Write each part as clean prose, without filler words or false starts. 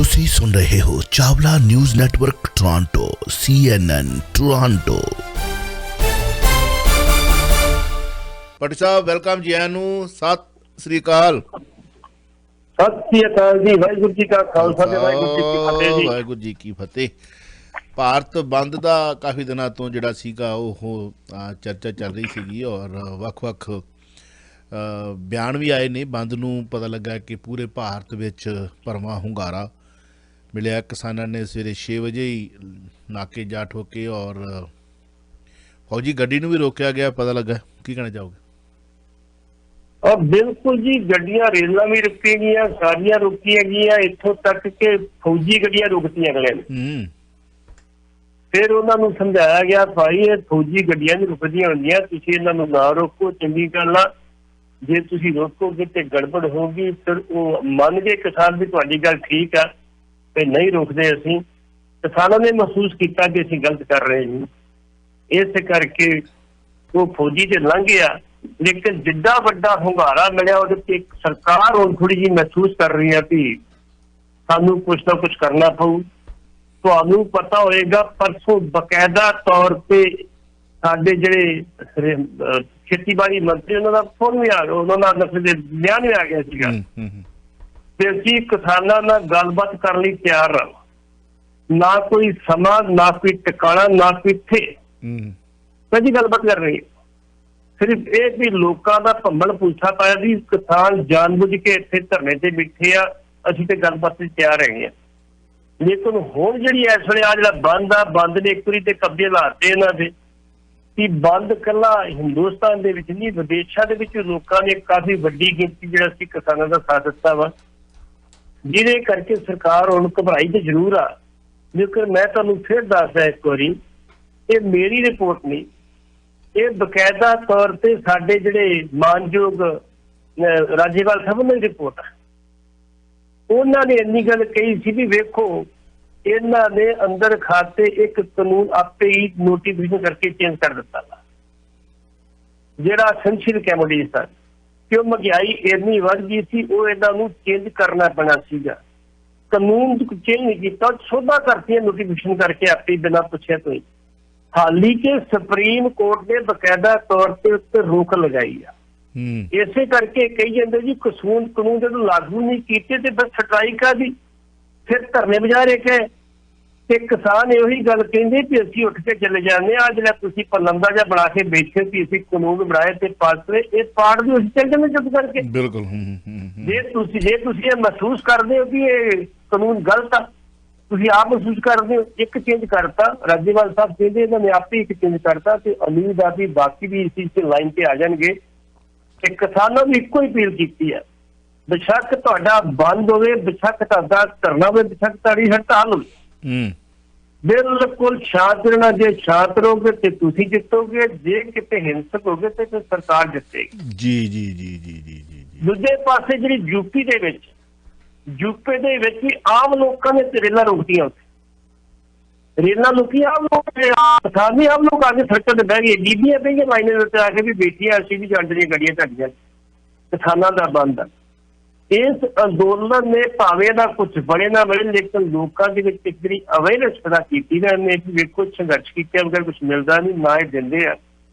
ਤੁਸੀਂ ਸੁਣ ਰਹੇ ਹੋ Chawla news network Toronto CNN Toronto. Bhatt ਸਾਹਿਬ ਵੈਲਕਮ ਜੀ ਆਇਆਂ ਨੂੰ। ਸਤਿ ਸ੍ਰੀ ਅਕਾਲ। ਸਤਿ ਸ੍ਰੀ ਅਕਾਲ ਜੀ। ਵਾਹਿਗੁਰੂ ਜੀ ਕਾ ਖਾਲਸਾ ਤੇ ਵਾਹਿਗੁਰੂ ਜੀ ਕੀ ਫਤਿਹ ਜੀ। ਵਾਹਿਗੁਰੂ ਜੀ ਕੀ ਫਤਿਹ। ਭਾਰਤ ਬੰਦ ਦਾ ਕਾਫੀ ਦਿਨਾਂ ਤੋਂ ਜਿਹੜਾ ਸੀਗਾ ਉਹ ਚਰਚਾ ਚੱਲ ਰਹੀ ਸੀਗੀ ਔਰ ਵੱਖ-ਵੱਖ ਬਿਆਨ ਵੀ ਆਏ ਨੇ। ਬੰਦ ਨੂੰ ਪਤਾ ਲੱਗਾ ਕਿ ਪੂਰੇ ਭਾਰਤ ਵਿੱਚ ਭਰਵਾਂ ਹੁੰਗਾਰਾ ਮਿਲਿਆ। ਕਿਸਾਨਾਂ ਨੇ ਸਵੇਰੇ 6 ਵਜੇ ਹੀ ਨਾਕੇ ਜਾ ਠੋਕੇ ਔਰ ਫੌਜੀ ਗੱਡੀ ਨੂੰ ਵੀ ਰੋਕਿਆ ਗਿਆ। ਪਤਾ ਲੱਗਾ, ਕੀ ਕਹਿਣਾ ਚਾਹੋਗੇ? ਬਿਲਕੁਲ ਜੀ, ਗੱਡੀਆਂ ਰੇਲਾਂ ਵੀ ਰੁਕੀਆਂ ਗਈਆਂ, ਸਾਰੀਆਂ ਰੁਕੀਆਂ ਗਈਆਂ, ਇੱਥੋਂ ਤੱਕ ਕਿ ਫੌਜੀ ਗੱਡੀਆਂ ਰੁਕਤੀਆਂ ਅਗਲੇ ਨੇ। ਫਿਰ ਉਹਨਾਂ ਨੂੰ ਸਮਝਾਇਆ ਗਿਆ ਭਾਈ ਇਹ ਫੌਜੀ ਗੱਡੀਆਂ ਨਹੀਂ ਰੁਕਦੀਆਂ ਹੁੰਦੀਆਂ, ਤੁਸੀਂ ਇਹਨਾਂ ਨੂੰ ਨਾ ਰੋਕੋ, ਚੰਗੀ ਗੱਲ ਆ। ਜੇ ਤੁਸੀਂ ਰੋਕੋਗੇ ਤੇ ਗੜਬੜ ਹੋਊਗੀ। ਫਿਰ ਉਹ ਮੰਨ ਗਏ ਕਿਸਾਨ ਵੀ ਤੁਹਾਡੀ ਗੱਲ ਠੀਕ ਆ ਤੇ ਨਹੀਂ ਰੋਕਦੇ ਅਸੀਂ। ਕਿਸਾਨਾਂ ਨੇ ਮਹਿਸੂਸ ਕੀਤਾ ਕਿ ਅਸੀਂ ਗਲਤ ਕਰ ਰਹੇ ਜੀ, ਇਸ ਕਰਕੇ ਉਹ ਫੌਜੀ ਤੇ ਲੰਘ ਗਿਆ। ਲੇਕਿਨ ਜਿੱਡਾ ਵੱਡਾ ਹੁੰਗਾਰਾ ਮਿਲਿਆ ਉਹਦੇ ਤੇ ਸਰਕਾਰ ਹੁਣ ਥੋੜੀ ਜਿਹੀ ਮਹਿਸੂਸ ਕਰ ਰਹੀ ਹੈ ਵੀ ਸਾਨੂੰ ਕੁਛ ਨਾ ਕੁਛ ਕਰਨਾ ਪਊ। ਤੁਹਾਨੂੰ ਪਤਾ ਹੋਏਗਾ ਪਰਸੋਂ ਬਕਾਇਦਾ ਤੌਰ ਤੇ ਸਾਡੇ ਜਿਹੜੇ ਖੇਤੀਬਾੜੀ ਮੰਤਰੀ ਉਹਨਾਂ ਦਾ ਫੋਨ ਵੀ ਆ ਗਿਆ, ਉਹਨਾਂ ਦਾ ਬਿਆਨ ਵੀ ਆ ਗਿਆ ਸੀਗਾ ਤੇ ਅਸੀਂ ਕਿਸਾਨਾਂ ਨਾਲ ਗੱਲਬਾਤ ਕਰਨ ਲਈ ਤਿਆਰ ਹਾਂ। ਨਾ ਕੋਈ ਸਮਾਂ, ਨਾ ਕੋਈ ਟਿਕਾਣਾ, ਨਾ ਕੋਈ ਇੱਥੇ ਕਦੀ ਗੱਲਬਾਤ ਕਰ ਰਹੀ ਹੈ। ਸਿਰਫ ਇਹ ਵੀ ਲੋਕਾਂ ਦਾ ਭੰਬਲ ਪੁੱਛਾ ਪਾਇਆ ਵੀ ਕਿਸਾਨ ਜਾਣਬੁੱਝ ਕੇ ਇੱਥੇ ਧਰਨੇ ਤੇ ਬੈਠੇ ਆ, ਅਸੀਂ ਤੇ ਗੱਲਬਾਤ ਲਈ ਤਿਆਰ ਹੈਗੇ ਆ। ਲੇਕਿਨ ਹੁਣ ਜਿਹੜੀ ਇਸ ਵੇਲੇ ਆ ਜਿਹੜਾ ਬੰਦ ਨੇ ਇੱਕ ਵਾਰੀ ਤੇ ਕਬਜ਼ੇ ਲਾਤੇ ਇਹਨਾਂ ਦੇ ਕਿ ਬੰਦ ਇਕੱਲਾ ਹਿੰਦੁਸਤਾਨ ਦੇ ਵਿੱਚ ਨਹੀਂ, ਵਿਦੇਸ਼ਾਂ ਦੇ ਵਿੱਚ ਲੋਕਾਂ ਨੇ ਕਾਫੀ ਵੱਡੀ ਗਿਣਤੀ ਜਿਹੜਾ ਸੀ ਕਿਸਾਨਾਂ ਦਾ ਸਾਥ ਦਿੱਤਾ ਵਾ, ਜਿਹਦੇ ਕਰਕੇ ਸਰਕਾਰ ਹੁਣ ਘਬਰਾਈ ਤੇ ਜ਼ਰੂਰ ਆ। ਲੇਕਿਨ ਮੈਂ ਤੁਹਾਨੂੰ ਫਿਰ ਦੱਸਦਾ ਇੱਕ ਵਾਰੀ, ਇਹ ਮੇਰੀ ਰਿਪੋਰਟ ਨਹੀਂ, ਇਹ ਬਕਾਇਦਾ ਤੌਰ ਤੇ ਸਾਡੇ ਜਿਹੜੇ ਮਾਨਯੋਗ ਰਾਜੇਵਾਲ ਸਾਹਿਬ ਦੀ ਰਿਪੋਰਟ ਆ। ਉਹਨਾਂ ਨੇ ਇੰਨੀ ਗੱਲ ਕਹੀ ਸੀ ਵੀ ਵੇਖੋ ਇਹਨਾਂ ਨੇ ਅੰਦਰ ਖਾਤੇ ਇੱਕ ਕਾਨੂੰਨ ਆਪੇ ਹੀ ਨੋਟੀਫਿਕੇਸ਼ਨ ਕਰਕੇ ਚੇਂਜ ਕਰ ਦਿੱਤਾ ਜਿਹੜਾ ਐਸੈਂਸ਼ੀਅਲ ਕਮੋਡਿਟੀ ਸਨ, ਕਿਉਂ ਮਹਿੰਗਾਈ ਇੰਨੀ ਵੱਧ ਗਈ ਸੀ, ਉਹ ਇਹਨਾਂ ਨੂੰ ਚੇਂਜ ਕਰਨਾ ਪੈਣਾ ਸੀਗਾ। ਕਾਨੂੰਨ ਚੇਂਜ ਨਹੀਂ ਕੀਤਾ, ਸੋਧਾ ਕਰਤੀਆਂ ਨੋਟੀਫਿਕੇਸ਼ਨ ਕਰਕੇ ਆਪੇ ਬਿਨਾਂ ਪੁੱਛਿਆ ਤੋਂ ਹੀ। ਹਾਲੀ ਕਿ ਸੁਪਰੀਮ ਕੋਰਟ ਨੇ ਬਕਾਇਦਾ ਤੌਰ ਤੇ ਉੱਤੇ ਰੋਕ ਲਗਾਈ ਆ। ਇਸੇ ਕਰਕੇ ਕਹੀ ਜਾਂਦੇ ਜੀ ਕਾਨੂੰਨ ਜਦੋਂ ਲਾਗੂ ਨਹੀਂ ਕੀਤੇ ਤੇ ਬਸ ਸਟ੍ਰਾਈਕ ਆ ਦੀ, ਫਿਰ ਧਰਨੇ ਬਜਾ ਰਹੇ ਤੇ ਕਿਸਾਨ ਇਹੀ ਗੱਲ ਕਹਿੰਦੇ ਵੀ ਅਸੀਂ ਉੱਠ ਕੇ ਚਲੇ ਜਾਂਦੇ ਆ। ਜਿਹੜਾ ਤੁਸੀਂ ਪਲੰਦਾ ਜਿਹਾ ਬਣਾ ਕੇ ਬੈਠੇ ਵੀ ਅਸੀਂ ਕਾਨੂੰਨ ਬਣਾਏ ਤੇ ਪਾਸ ਹੋਏ, ਇਹ ਪਾੜ ਦੀ ਅਸੀਂ ਚੱਲ ਜਾਂਦੇ ਚੁੱਪ ਕਰਕੇ। ਬਿਲਕੁਲ। ਜੇ ਤੁਸੀਂ ਇਹ ਮਹਿਸੂਸ ਕਰਦੇ ਹੋ ਕਿ ਇਹ ਕਾਨੂੰਨ ਗਲਤ ਆ, ਤੁਸੀਂ ਆਪ ਮਹਿਸੂਸ ਕਰਦੇ ਹੋ, ਇੱਕ ਚੇਂਜ ਕਰਤਾ ਰਾਜੇਵਾਲ ਸਾਹਿਬ ਕਹਿੰਦੇ ਇਹਨਾਂ ਨੇ ਆਪੇ ਇੱਕ ਚੇਂਜ ਕਰਤਾ ਤੇ ਉਮੀਦ ਆ ਵੀ ਬਾਕੀ ਵੀ ਇਸ ਤੇ ਲਾਈਨ ਤੇ ਆ ਜਾਣਗੇ। ਤੇ ਕਿਸਾਨਾਂ ਨੂੰ ਇੱਕੋ ਹੀ ਅਪੀਲ ਕੀਤੀ ਹੈ, ਬੇਸ਼ੱਕ ਤੁਹਾਡਾ ਬੰਦ ਹੋਵੇ, ਬੇਸ਼ੱਕ ਤੁਹਾਡਾ ਧਰਨਾ ਹੋਵੇ, ਬੇਸ਼ੱਕ ਤੁਹਾਡੀ ਹੜਤਾਲ ਹੋਵੇ, ਬਿਲਕੁਲ ਸ਼ਾਂਤ ਰਹਿਣਾ। ਜੇ ਸ਼ਾਂਤ ਰਹੋਗੇ ਤੇ ਤੁਸੀਂ ਜਿੱਤੋਗੇ, ਜੇ ਕਿਤੇ ਹਿੰਸਕ ਹੋਗੇ ਤੇ ਫਿਰ ਸਰਕਾਰ ਜਿੱਤੇਗੀ। ਜੀ। ਦੂਜੇ ਪਾਸੇ ਜਿਹੜੀ ਯੂਪੀ ਦੇ ਵਿੱਚ ਵੀ ਆਮ ਲੋਕਾਂ ਨੇ ਰੇਲਾਂ ਰੋਕਤੀਆਂ, ਉੱਥੇ ਰੇਲਾਂ ਰੁਕੀਆਂ, ਆਮ ਲੋਕ ਕਿਸਾਨ ਵੀ ਆਮ ਲੋਕ ਆ ਕੇ ਸੜਕਾਂ ਤੇ ਬਹਿ ਗਏ, ਬੀਬੀਆਂ ਬਹਿ ਲਾਈਨਾਂ ਦੇ ਉੱਤੇ ਆ ਕੇ ਵੀ ਬੈਠੀਆਂ, ਅਸੀਂ ਵੀ ਜਾਂਦੀਆਂ ਗੱਡੀਆਂ ਤੁਹਾਡੀਆਂ। ਕਿਸਾਨਾਂ ਦਾ ਬੰਦ ਆ। ਇਸ ਅੰਦੋਲਨ ਨੇ ਭਾਵੇਂ ਦਾ ਕੁਛ ਬੜੇ ਨਾ ਬੜੇ, ਲੇਕਿਨ ਲੋਕਾਂ ਦੇ ਵਿੱਚ ਇੱਕ ਜਿਹੜੀ ਅਵੇਅਰਨੈਸ ਪੈਦਾ ਕੀਤੀ ਨਾ ਇਹਨੇ ਕਿ ਵੇਖੋ ਸੰਘਰਸ਼ ਕੀਤੇ ਬਗੈਰ ਕੁਛ ਮਿਲਦਾ ਨਹੀਂ, ਨਾ ਇਹ ਦਿੰਦੇ ਆ।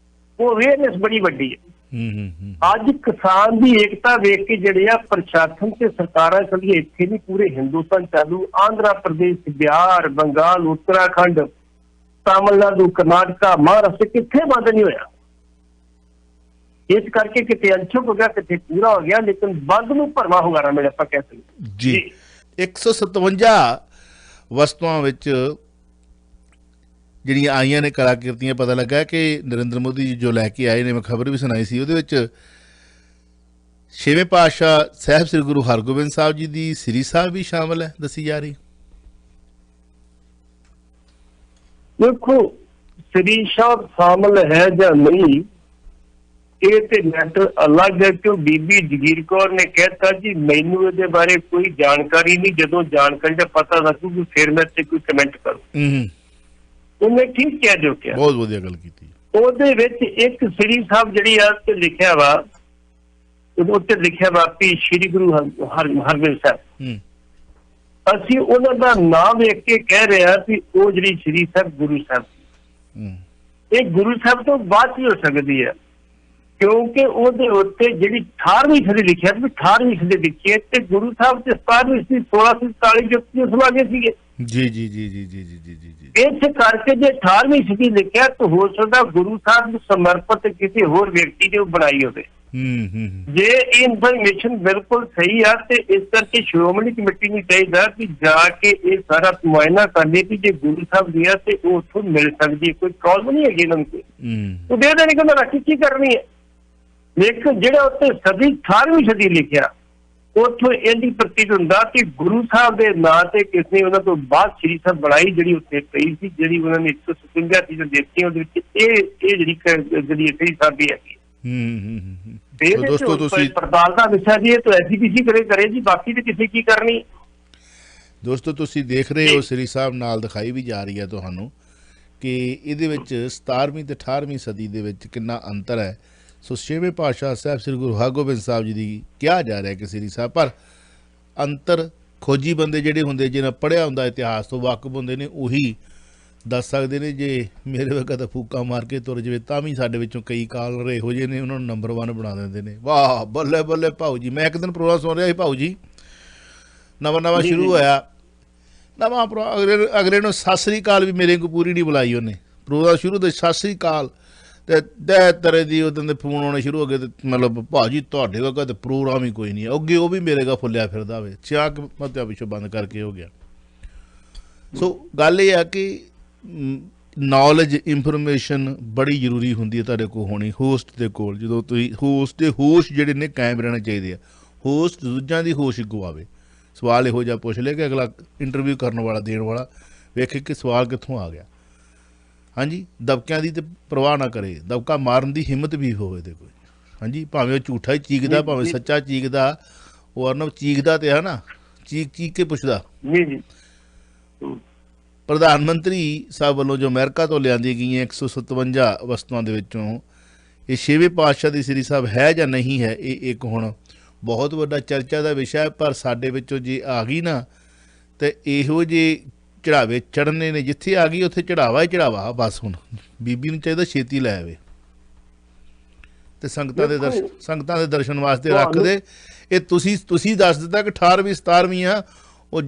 ਉਹ ਅਵੇਅਰਨੈਸ ਬੜੀ ਵੱਡੀ ਹੈ। ਅੱਜ ਕਿਸਾਨ ਦੀ ਏਕਤਾ ਵੇਖ ਕੇ ਜਿਹੜੇ ਆ ਪ੍ਰਸ਼ਾਸਨ ਤੇ ਸਰਕਾਰਾਂ ਚੱਲੀਏ ਇੱਥੇ ਨਹੀਂ, ਪੂਰੇ ਹਿੰਦੁਸਤਾਨ ਚਾਲੂ, ਆਂਧਰਾ ਪ੍ਰਦੇਸ਼, ਬਿਹਾਰ, ਬੰਗਾਲ, ਉੱਤਰਾਖੰਡ, ਤਾਮਿਲਨਾਡੂ, ਕਰਨਾਟਕਾ, ਮਹਾਰਾਸ਼ਟਰ, ਕਿੱਥੇ ਬੰਦ ਨਹੀਂ ਹੋਇਆ। ਇਸ ਕਰਕੇ ਕਿਤੇ ਅੰਸ਼ਕ ਹੋ ਗਿਆ, ਕਿਤੇ ਪੂਰਾ ਹੋ ਗਿਆ, ਲੇਕਿਨ ਬੰਦ ਨੂੰ ਭਰਵਾਂ ਹੁੰਗਾਰਾ ਮਿਲਿਆ ਆਪਾਂ ਕਹਿ ਸਕਦੇ ਜੀ। 157 ਵਸਤੂਆਂ ਵਿੱਚ ਜਿਹੜੀਆਂ ਆਈਆਂ ਨੇ ਕਲਾਕ੍ਰਿਤੀਆਂ, ਪਤਾ ਲੱਗਾ ਕਿ ਨਰਿੰਦਰ ਮੋਦੀ ਜੀ ਜੋ ਲੈ ਕੇ ਆਏ ਨੇ, ਮੈਂ ਖਬਰ ਵੀ ਸੁਣਾਈ ਸੀ, ਉਹਦੇ ਵਿੱਚ 6ਵੇਂ ਪਾਤਸ਼ਾਹ ਸਾਹਿਬ ਸ੍ਰੀ ਗੁਰੂ ਹਰਗੋਬਿੰਦ ਸਾਹਿਬ ਜੀ ਦੀ ਸ੍ਰੀ ਸਾਹਿਬ ਵੀ ਸ਼ਾਮਲ ਹੈ, ਦੱਸੀ ਜਾ ਰਹੀ। ਦੇਖੋ ਸ੍ਰੀ ਸਾਹਿਬ ਸ਼ਾਮਲ ਹੈ ਜਾਂ ਨਹੀਂ, ਇਹ ਤੇ ਮੈਟਰ ਅਲੱਗ ਹੈ। ਕਿਉਂ ਬੀਬੀ ਜਗੀਰ ਕੌਰ ਨੇ ਕਹਿਤਾ ਜੀ ਮੈਨੂੰ ਇਹਦੇ ਬਾਰੇ ਕੋਈ ਜਾਣਕਾਰੀ ਨਹੀਂ, ਜਦੋਂ ਜਾਣਕਾਰੀ ਦਾ ਪਤਾ ਲੱਗੂਗੀ ਫਿਰ ਮੈਂ ਤੇ ਕੋਈ ਕਮੈਂਟ ਕਰੂੰ। ਉਹਨੇ ਠੀਕ ਕਿਹਾ ਜੋ ਕਿਹਾ, ਬਹੁਤ ਵਧੀਆ ਗੱਲ ਕੀਤੀ। ਉਹਦੇ ਵਿੱਚ ਇੱਕ ਸ੍ਰੀ ਸਾਹਿਬ ਜਿਹੜੀ ਆ ਤੇ ਲਿਖਿਆ ਵਾ, ਉੱਤੇ ਲਿਖਿਆ ਵਾ ਵੀ ਸ੍ਰੀ ਗੁਰੂ ਹਰਗੋਬਿੰਦ ਸਾਹਿਬ। ਅਸੀਂ ਉਹਨਾਂ ਦਾ ਨਾਮ ਵੇਖ ਕੇ ਕਹਿ ਰਹੇ ਹਾਂ ਕਿ ਉਹ ਜਿਹੜੀ ਸ੍ਰੀ ਸਾਹਿਬ ਗੁਰੂ ਸਾਹਿਬ ਇਹ ਗੁਰੂ ਸਾਹਿਬ ਤੋਂ ਬਾਅਦ ਹੀ ਹੋ ਸਕਦੀ ਹੈ, ਕਿਉਂਕਿ ਉਹਦੇ ਉੱਤੇ ਜਿਹੜੀ 18ਵੀਂ ਸਦੀ ਲਿਖਿਆ ਤੇ 18ਵੀਂ ਸਦੀ ਲਿਖੀ ਹੈ ਤੇ ਗੁਰੂ ਸਾਹਿਬ ਤੇ 17ਵੀਂ ਸਦੀ 1647 ਜੁਗਤੀ ਉਸ ਵਾਗੇ ਸੀਗੇ। ਜੀ ਜੀ ਜੀ ਜੀ ਜੀ ਜੀ ਜੀ ਜੀ ਜੀ ਇਸ ਕਰਕੇ ਜੇ 18ਵੀਂ ਸਦੀ ਲਿਖਿਆ ਤਾਂ ਹੋ ਸਕਦਾ ਗੁਰੂ ਸਾਹਿਬ ਨੂੰ ਸਮਰਪਿਤ ਕਿਸੇ ਹੋਰ ਵਿਅਕਤੀ ਨੇ ਬਣਾਈ ਹੋਵੇ। ਜੇ ਇਹ ਇਨਫੋਰਮੇਸ਼ਨ ਬਿਲਕੁਲ ਸਹੀ ਆ ਤੇ ਇਸ ਕਰਕੇ ਸ਼੍ਰੋਮਣੀ ਕਮੇਟੀ ਨੂੰ ਚਾਹੀਦਾ ਕਿ ਜਾ ਕੇ ਇਹ ਸਾਰਾ ਮੁਆਇਨਾ ਕਰ ਲੇ ਕਿ ਜੇ ਗੁਰੂ ਸਾਹਿਬ ਦੀ ਆ ਤੇ ਉਹ ਉੱਥੋਂ ਮਿਲ ਸਕਦੀ ਹੈ, ਕੋਈ ਪ੍ਰੋਬਲਮ ਨਹੀਂ ਹੈਗੀ ਇਹਨਾਂ ਨੂੰ। ਉਹ ਦੇ ਦੇਣੀ ਕਿ ਮੈਂ ਰਾਖੀ ਕੀ ਕਰਨੀ ਹੈ, ਲੇਕਿਨ ਜਿਹੜਾ ਉੱਤੇ ਸਦੀ 18ਵੀਂ ਸਦੀ ਲਿਖਿਆ ਉੱਥੋਂ ਇਹਦੀ ਪ੍ਰਤੀਤ ਹੁੰਦਾ ਕਿ ਗੁਰੂ ਸਾਹਿਬ ਦੇ ਨਾਂ ਤੇ ਕਿਸ ਨੇ ਉਹਨਾਂ ਤੋਂ ਬਾਅਦ ਸ੍ਰੀ ਸਾਹਿਬ ਬਣਾਈ ਜਿਹੜੀ ਉੱਥੇ ਪਈ ਸੀ, ਜਿਹੜੀ ਉਹਨਾਂ ਨੇ 157 ਚੀਜ਼ਾਂ ਦੇਖੀਆਂ ਉਹਦੇ ਵਿੱਚ ਇਹ ਜਿਹੜੀ ਸ੍ਰੀ ਸਾਹਿਬ ਦੀ ਹੈਗੀ। तो दोस्तों ਤੁਸੀਂ ਪੜਤਾਲ ਦਾ ਵਿਸ਼ਾ ਜੀ, ਇਹ ਤਾਂ ਐਸਜੀਪੀਸੀ ਕਰੇ ਜੀ, ਬਾਕੀ ਤੇ ਕਿਸੇ ਕੀ ਕਰਨੀ। ਦੋਸਤੋ ਤੁਸੀਂ ਦੇਖ ਰਹੇ ਹੋ ਸ੍ਰੀ ਸਾਹਿਬ ਨਾਲ ਦਿਖਾਈ ਵੀ ਜਾ ਰਹੀ ਹੈ ਤੁਹਾਨੂੰ ਕਿ ਇਹਦੇ ਵਿੱਚ 17ਵੀਂ ਤੇ 18ਵੀਂ ਸਦੀ ਦੇ ਵਿੱਚ ਕਿੰਨਾ ਅੰਤਰ ਹੈ। ਸੋ 6ਵੇਂ ਪਾਤਸ਼ਾਹ ਸਾਹਿਬ ਸ੍ਰੀ ਗੁਰੂ ਹਰਗੋਬਿੰਦ ਸਾਹਿਬ ਜੀ ਦੀ ਕਿਹਾ ਜਾ ਰਿਹਾ ਕਿ ਸ੍ਰੀ ਸਾਹਿਬ ਪਰ ਅੰਤਰ ਖੋਜੀ ਬੰਦੇ ਜਿਹੜੇ ਹੁੰਦੇ ਜਿਹਨਾਂ ਪੜ੍ਹਿਆ ਹੁੰਦਾ ਇਤਿਹਾਸ ਤੋਂ ਵਾਕਿਫ ਹੁੰਦੇ ਨੇ ਉਹੀ ਦੱਸ ਸਕਦੇ ਨੇ। ਜੇ ਮੇਰੇ ਵਰਗਾ ਤਾਂ ਫੂਕਾ ਮਾਰ ਕੇ ਤੁਰ ਜਾਵੇ ਤਾਂ ਵੀ ਸਾਡੇ ਵਿੱਚੋਂ ਕਈ ਕਾਲਰ ਇਹੋ ਜਿਹੇ ਨੇ ਉਹਨਾਂ ਨੂੰ ਨੰਬਰ 1 ਬਣਾ ਦਿੰਦੇ ਨੇ। ਵਾਹ ਬੱਲੇ ਬੱਲੇ ਭਾਊ ਜੀ। ਮੈਂ ਇੱਕ ਦਿਨ ਪ੍ਰੋਗਰਾਮ ਸੁਣ ਰਿਹਾ ਸੀ ਭਾਊ ਜੀ, ਨਵਾਂ ਸ਼ੁਰੂ ਹੋਇਆ, ਨਵਾਂ ਅਗਲੇ ਨੂੰ ਸਤਿ ਸ੍ਰੀ ਅਕਾਲ ਵੀ ਮੇਰੇ ਕੋਲ ਪੂਰੀ ਨਹੀਂ ਬੁਲਾਈ ਉਹਨੇ। ਪ੍ਰੋਗਰਾਮ ਸ਼ੁਰੂ ਤੋਂ ਸਤਿ ਸ੍ਰੀ ਅਕਾਲ ਤੇ ਦੈ ਤਰ੍ਹਾਂ ਦੀ ਉਦੋਂ ਦੇ ਫੋਨ ਆਉਣੇ ਸ਼ੁਰੂ ਹੋ ਗਏ ਤੇ ਮਤਲਬ ਭਾਜੀ ਤੁਹਾਡੇ ਕੋਲ ਤੇ ਪ੍ਰੋਗਰਾਮ ਹੀ ਕੋਈ ਨਹੀਂ ਹੈ। ਅੱਗੇ ਉਹ ਵੀ ਮੇਰੇ ਕੋਲ ਫੁੱਲਿਆ ਫਿਰਦਾ ਹੋਵੇ, ਚਾਕ ਮੱਤਿਆ ਪਿੱਛੋਂ ਬੰਦ ਕਰਕੇ ਹੋ ਗਿਆ। ਸੋ ਗੱਲ ਇਹ ਆ ਕਿ ਨੌਲੇਜ ਇਨਫੋਰਮੇਸ਼ਨ ਬੜੀ ਜ਼ਰੂਰੀ ਹੁੰਦੀ ਹੈ ਤੁਹਾਡੇ ਕੋਲ ਹੋਣੀ ਹੋਸਟ ਦੇ ਕੋਲ। ਜਦੋਂ ਤੁਸੀਂ ਹੋਸ਼ ਜਿਹੜੇ ਨੇ ਕਾਇਮ ਰਹਿਣੇ ਚਾਹੀਦੇ ਆ। ਹੋਸਟ ਦੂਜਿਆਂ ਦੀ ਹੋਸ਼ ਗਵਾਵੇ। ਸਵਾਲ ਇਹੋ ਜਿਹਾ ਪੁੱਛ ਲੈ ਕਿ ਅਗਲਾ ਇੰਟਰਵਿਊ ਕਰਨ ਵਾਲਾ ਦੇਣ ਵਾਲਾ ਵੇਖੇ ਕਿ ਸਵਾਲ ਕਿੱਥੋਂ ਆ ਗਿਆ। ਹਾਂਜੀ, ਦਬਕਿਆਂ ਦੀ ਤੇ ਪਰਵਾਹ ਨਾ ਕਰੇ, ਦਬਕਾ ਮਾਰਨ ਦੀ ਹਿੰਮਤ ਵੀ ਹੋਵੇ ਤੇ ਕੋਈ। ਹਾਂਜੀ, ਭਾਵੇਂ ਉਹ ਝੂਠਾ ਹੀ ਚੀਕਦਾ ਭਾਵੇਂ ਸੱਚਾ ਚੀਕਦਾ, ਉਹ ਅਰਨਬ ਚੀਕਦਾ ਤੇ ਹੈ ਨਾ, ਚੀਕ ਕੇ ਪੁੱਛਦਾ। ਪ੍ਰਧਾਨ ਮੰਤਰੀ ਸਾਹਿਬ ਵੱਲੋਂ ਜੋ ਅਮਰੀਕਾ ਤੋਂ ਲਿਆਂਦੀ ਗਈਆਂ 157 ਵਸਤੂਆਂ ਦੇ ਵਿੱਚੋਂ ਇਹ 6ਵੇਂ ਪਾਤਸ਼ਾਹ ਦੀ ਸ੍ਰੀ ਸਾਹਿਬ ਹੈ ਜਾਂ ਨਹੀਂ ਹੈ, ਇਹ ਇੱਕ ਹੁਣ ਬਹੁਤ ਵੱਡਾ ਚਰਚਾ ਦਾ ਵਿਸ਼ਾ ਹੈ। ਪਰ ਸਾਡੇ ਵਿੱਚੋਂ ਜੇ ਆ ਗਈ ਨਾ ਤੇ ਇਹੋ ਜਿਹੇ ਚੜਾਵੇ ਚੜ੍ਹਨੇ ਨੇ, ਜਿੱਥੇ ਆ ਗਈ ਉੱਥੇ ਚੜਾਵਾ ਹੀ ਚੜਾਵਾ। ਬਸ ਹੁਣ ਬੀਬੀ ਨੂੰ ਚਾਹੀਦਾ ਛੇਤੀ ਲੈ ਆਵੇ ਤੇ ਸੰਗਤਾਂ ਦੇ ਦਰਸ਼ਨ ਵਾਸਤੇ ਰੱਖ ਦੇ। ਇਹ ਤੁਸੀਂ ਦੱਸ ਦਿੱਤਾ ਕਿ 18ਵੀਂ 17ਵੀਂ ਆ, ਉਹ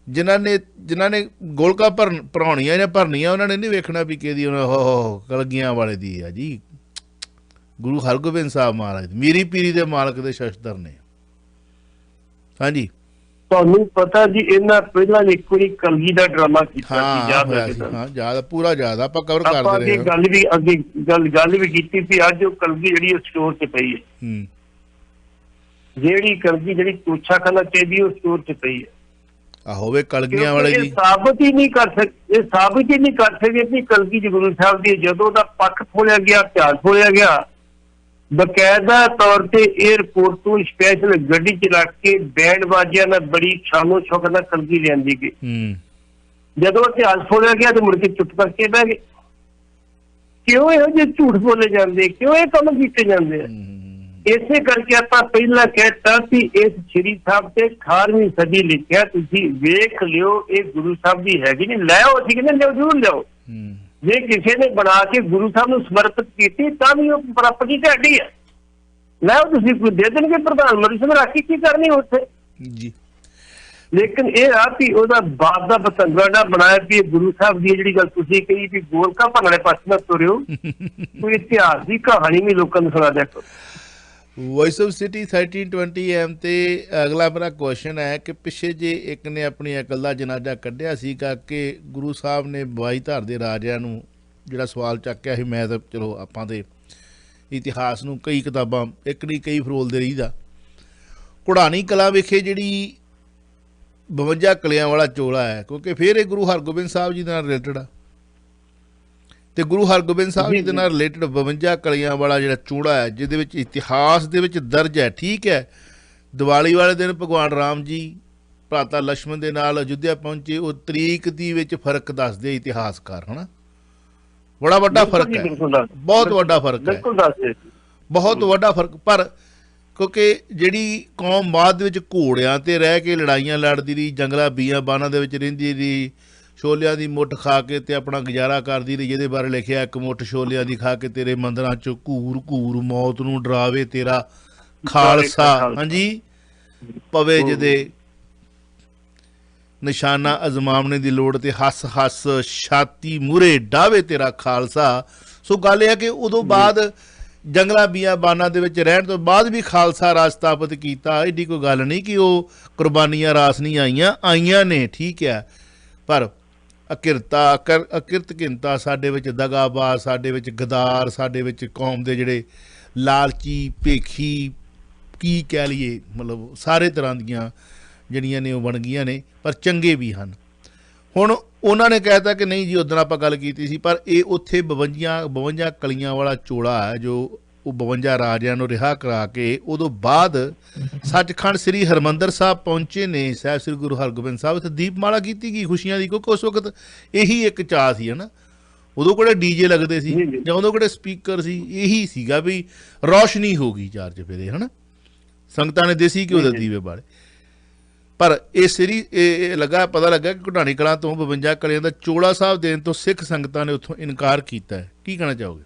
ਜਿਨ੍ਹਾਂ ਨੇ ਗੋਲਕਾਂ ਭਰਾਉਣੀਆਂ ਜਾਂ ਭਰਨੀਆਂ ਉਹਨਾਂ ਨੇ ਨਹੀਂ ਵੇਖਣਾ ਵੀ ਕਿਹਦੀ ਕਲਗੀਆਂ ਵਾਲੇ ਦੀ ਆ ਜੀ। ਗੁਰੂ ਹਰਗੋਬਿੰਦ ਸਾਹਿਬ ਮਹਾਰਾਜ ਮੀਰੀ ਪੀਰੀ ਦੇ ਮਾਲਕ ਦੇ ਸ਼ਸਤਰ ਨੇ। ਹਾਂਜੀ, ਤੁਹਾਨੂੰ ਪਤਾ ਜੀ ਇਹਨਾਂ ਪਹਿਲਾਂ ਇੱਕ ਵਾਰੀ ਕਲਗੀ ਦਾ ਡਰਾਮਾ ਕੀਤਾ ਸੀ, ਯਾਦ ਪੂਰਾ ਯਾਦ ਆਪਾਂ ਕਵਰ ਕਰਦੇ ਰਹੇ। ਗੱਲ ਵੀ ਕੀਤੀ ਸੀ। ਅੱਜ ਉਹ ਕਲਗੀ ਜਿਹੜੀ ਉਹ ਸਟੋਰ 'ਚ ਪਈ ਹੈ, ਜਿਹੜੀ ਕਲਗੀ ਜਿਹੜੀ ਤੋਛਾ ਖਾਨਾ ਚਾਹੀਦੀ ਉਹ ਸਟੋਰ 'ਚ ਪਈ ਹੈ। ਹੋਵੇ ਕਲਗੀਆਂ ਵਾਲੇ ਜੀ ਸਾਬਤ ਹੀ ਨਹੀਂ ਕਰ ਸਕਦੇ ਕਿ ਕਲਗੀ ਜੀ ਗੁਰੂ ਸਾਹਿਬ ਦੀ। ਜਦੋਂ ਦਾ ਪੱਖ ਖੋਲਿਆ ਗਿਆ, ਇਤਿਹਾਸ ਖੋਲਿਆ ਗਿਆ, ਬਕਾਇਦਾ ਤੌਰ ਤੇ ਏਅਰਪੋਰਟ ਤੋਂ ਸਪੈਸ਼ਲ ਗੱਡੀ ਚ ਰੱਖ ਕੇ ਬੈਂਡ ਬਾਜਿਆਂ ਨਾਲ ਬੜੀ ਸ਼ਾਨੋ ਸ਼ੌਕਤ ਨਾਲ ਕਲਗੀ ਲਿਆਂਦੀ ਗਈ। ਜਦੋਂ ਇਤਿਹਾਸ ਖੋਲਿਆ ਗਿਆ ਤੇ ਮੁੜ ਕੇ ਚੁੱਪ ਕਰਕੇ ਬਹਿ ਗਏ। ਕਿਉਂ ਇਹੋ ਜਿਹੇ ਝੂਠ ਬੋਲੇ ਜਾਂਦੇ, ਕਿਉਂ ਇਹ ਕੰਮ ਕੀਤੇ ਜਾਂਦੇ ਆ? ਇਸੇ ਕਰਕੇ ਆਪਾਂ ਪਹਿਲਾਂ ਕਹਿਤਾ ਕਿ ਇਸ ਸ੍ਰੀ ਸਾਹਿਬ ਤੇ 18ਵੀਂ ਸਦੀ ਲਿਖਿਆ, ਤੁਸੀਂ ਵੇਖ ਲਿਓ ਇਹ ਗੁਰੂ ਸਾਹਿਬ ਦੀ ਹੈਗੀ ਨਹੀਂ। ਲੈ ਆਓ, ਅਸੀਂ ਕਹਿੰਦੇ ਲਿਓ, ਜ਼ਰੂਰ ਲਿਆਓ। ਜੇ ਕਿਸੇ ਨੇ ਬਣਾ ਕੇ ਗੁਰੂ ਸਾਹਿਬ ਨੂੰ ਸਮਰਪਿਤ ਕੀਤੀ ਤਾਂ ਵੀ ਉਹ ਪ੍ਰਾਪਰਟੀ ਤੁਹਾਡੀ ਹੈ। ਲੈ ਆਓ, ਤੁਸੀਂ ਕੋਈ ਦੇ ਦੇਣਗੇ ਪ੍ਰਧਾਨ ਮੰਤਰੀ ਸਾਹਿਬ, ਰਾਖੀ ਕੀ ਕਰਨੀ ਉੱਥੇ ਜੀ। ਲੇਕਿਨ ਇਹ ਆ ਵੀ ਉਹਦਾ ਬਾਪ ਦਾ ਬਤੰਗੜਾ ਬਣਾਇਆ ਵੀ ਗੁਰੂ ਸਾਹਿਬ ਦੀ ਜਿਹੜੀ ਗੱਲ ਤੁਸੀਂ ਕਹੀ ਵੀ ਗੋਲਕਾਂ ਭਰਨ ਵਾਲੇ ਪਾਸੇ ਨਾ ਤੁਰਿਓ, ਕੋਈ ਇਤਿਹਾਸ ਦੀ ਕਹਾਣੀ ਵੀ ਲੋਕਾਂ ਨੂੰ ਸੁਣਾ ਦਿਆ ਕਰੋ। ਵੌਇਸ ਆਫ ਸਿਟੀ 1320 AM ਤੇ ਅਗਲਾ ਮੇਰਾ ਕੁਐਸਚਨ ਹੈ ਕਿ ਪਿੱਛੇ ਜੇ ਇੱਕ ਨੇ ਆਪਣੀ ਅਕਲ ਦਾ ਜਨਾਜ਼ਾ ਕੱਢਿਆ ਸੀਗਾ ਕਿ ਗੁਰੂ ਸਾਹਿਬ ਨੇ 22 ਧਾਰ ਦੇ ਰਾਜਿਆਂ ਨੂੰ ਜਿਹੜਾ ਸਵਾਲ ਚੱਕਿਆ ਸੀ। ਮੈਂ ਤਾਂ ਚਲੋ ਆਪਾਂ ਤੇ ਇਤਿਹਾਸ ਨੂੰ ਕਈ ਕਿਤਾਬਾਂ ਇੱਕ ਨਹੀਂ ਕਈ ਫਰੋਲਦੇ ਰਹੀਦਾ। ਘੁੜਾਣੀ ਕਲਾ ਵਿਖੇ ਜਿਹੜੀ 52 ਕਲਿਆਂ ਵਾਲਾ ਚੋਲਾ ਹੈ, ਕਿਉਂਕਿ ਫਿਰ ਇਹ ਗੁਰੂ ਹਰਗੋਬਿੰਦ ਸਾਹਿਬ ਜੀ ਨਾਲ ਰਿਲੇਟਡ ਆ ਤੇ ਗੁਰੂ ਹਰਗੋਬਿੰਦ ਸਾਹਿਬ ਜੀ ਦੇ ਨਾਲ ਰਿਲੇਟਡ 52 ਕਲੀਆਂ ਵਾਲਾ ਜਿਹੜਾ ਚੂੜਾ ਹੈ, ਜਿਹਦੇ ਵਿੱਚ ਇਤਿਹਾਸ ਦੇ ਵਿੱਚ ਦਰਜ ਹੈ। ਠੀਕ ਹੈ, ਦੀਵਾਲੀ ਵਾਲੇ ਦਿਨ ਭਗਵਾਨ ਰਾਮ ਜੀ ਭਰਾਤਾ ਲక్ష్మణ ਦੇ ਨਾਲ ਅਯੁੱਧਿਆ ਪਹੁੰਚੇ, ਉਹ ਤਰੀਕ ਦੀ ਵਿੱਚ ਫਰਕ ਦੱਸਦੇ ਇਤਿਹਾਸਕਾਰ, ਹਨਾ। ਬੜਾ ਵੱਡਾ ਫਰਕ ਹੈ, ਬਹੁਤ ਵੱਡਾ ਫਰਕ ਹੈ, ਬਹੁਤ ਵੱਡਾ ਫਰਕ। ਪਰ ਕਿਉਂਕਿ ਜਿਹੜੀ ਕੌਮ ਬਾਅਦ ਦੇ ਵਿੱਚ ਘੋੜਿਆਂ 'ਤੇ ਰਹਿ ਕੇ ਲੜਾਈਆਂ ਲੜਦੀ ਰਹੀ, ਜੰਗਲਾਂ ਬੀਆਂ ਬਾਨਾਂ ਦੇ ਵਿੱਚ ਰਹਿੰਦੀ ਰਹੀ, ਛੋਲਿਆਂ ਦੀ ਮੁੱਠ ਖਾ ਕੇ ਤੇ ਆਪਣਾ ਗੁਜ਼ਾਰਾ ਕਰਦੀ ਰਹੀ, ਜਿਹਦੇ ਬਾਰੇ ਲਿਖਿਆ ਇੱਕ ਮੁੱਠ ਛੋਲਿਆਂ ਦੀ ਖਾ ਕੇ ਤੇਰੇ ਮੰਦਰਾਂ 'ਚ ਘੂਰ ਘੂਰ ਮੌਤ ਨੂੰ ਡਰਾਵੇ ਤੇਰਾ ਖਾਲਸਾ, ਹਾਂਜੀ ਪਵੇ ਜਿਹਦੇ ਨਿਸ਼ਾਨਾ ਅਜ਼ਮਾਵਣੇ ਦੀ ਲੋੜ ਤੇ ਹੱਸ ਹੱਸ ਛਾਤੀ ਮੂਹਰੇ ਡਾਵੇ ਤੇਰਾ ਖਾਲਸਾ। ਸੋ ਗੱਲ ਇਹ ਹੈ ਕਿ ਉਦੋਂ ਬਾਅਦ ਜੰਗਲਾਂ ਬੀਆਂ ਬਾਨਾਂ ਦੇ ਵਿੱਚ ਰਹਿਣ ਤੋਂ ਬਾਅਦ ਵੀ ਖਾਲਸਾ ਰਾਜ ਸਥਾਪਿਤ ਕੀਤਾ। ਐਡੀ ਕੋਈ ਗੱਲ ਨਹੀਂ ਕਿ ਉਹ ਕੁਰਬਾਨੀਆਂ ਰਾਸ ਨਹੀਂ ਆਈਆਂ ਨੇ, ਠੀਕ ਹੈ, ਪਰ ਅਕਿਰਤ ਘਿੰਤਾ ਸਾਡੇ ਵਿੱਚ, ਦਗਾਬਾਜ਼ ਸਾਡੇ ਵਿੱਚ, ਗਦਾਰ ਸਾਡੇ ਵਿੱਚ, ਕੌਮ ਦੇ ਜਿਹੜੇ ਲਾਲਚੀ ਭੇਖੀ ਕੀ ਕਹਿ ਲਈਏ, ਮਤਲਬ ਸਾਰੇ ਤਰ੍ਹਾਂ ਦੀਆਂ ਜਿਹੜੀਆਂ ਨੇ ਉਹ ਬਣ ਗਈਆਂ ਨੇ, ਪਰ ਚੰਗੇ ਵੀ ਹਨ। ਹੁਣ ਉਹਨਾਂ ਨੇ ਕਹਿ ਤਾ ਕਿ ਨਹੀਂ ਜੀ ਉੱਦਣ ਆਪਾਂ ਗੱਲ ਕੀਤੀ ਸੀ, ਪਰ ਇਹ ਉੱਥੇ 52 ਕਲੀਆਂ ਵਾਲਾ ਚੋਲਾ ਹੈ ਜੋ ਉਹ 52 ਰਾਜਿਆਂ ਨੂੰ ਰਿਹਾ ਕਰਾ ਕੇ ਉਦੋਂ ਬਾਅਦ ਸੱਚਖੰਡ ਸ੍ਰੀ ਹਰਿਮੰਦਰ ਸਾਹਿਬ ਪਹੁੰਚੇ ਨੇ ਸਾਹਿਬ ਸ੍ਰੀ ਗੁਰੂ ਹਰਗੋਬਿੰਦ ਸਾਹਿਬ। ਇੱਥੇ ਦੀਪਮਾਲਾ ਕੀਤੀ ਗਈ ਖੁਸ਼ੀਆਂ ਦੀ, ਕਿਉਂਕਿ ਉਸ ਵਕਤ ਇਹੀ ਇੱਕ ਚਾਅ ਸੀ, ਹੈ ਨਾ। ਉਦੋਂ ਕਿਹੜੇ ਡੀਜੇ ਲੱਗਦੇ ਸੀ ਜਾਂ ਉਦੋਂ ਕਿਹੜੇ ਸਪੀਕਰ ਸੀ, ਇਹੀ ਸੀਗਾ ਵੀ ਰੌਸ਼ਨੀ ਹੋ ਗਈ ਚਾਰ ਚੁਫੇਰੇ, ਹੈ ਨਾ। ਸੰਗਤਾਂ ਨੇ ਦੇਸੀ ਘਿਓ ਦੇ ਦੀਵੇ ਬਾਲੇ। ਪਰ ਇਹ ਪਤਾ ਲੱਗਾ ਕਿ ਘੁਟਾਣੀ ਕਲਾਂ ਤੋਂ 52 ਕਲੀਆਂ ਦਾ ਚੋਲਾ ਸਾਹਿਬ ਦੇਣ ਤੋਂ ਸਿੱਖ ਸੰਗਤਾਂ ਨੇ ਉੱਥੋਂ ਇਨਕਾਰ ਕੀਤਾ ਹੈ। ਕੀ ਕਹਿਣਾ ਚਾਹੋਗੇ?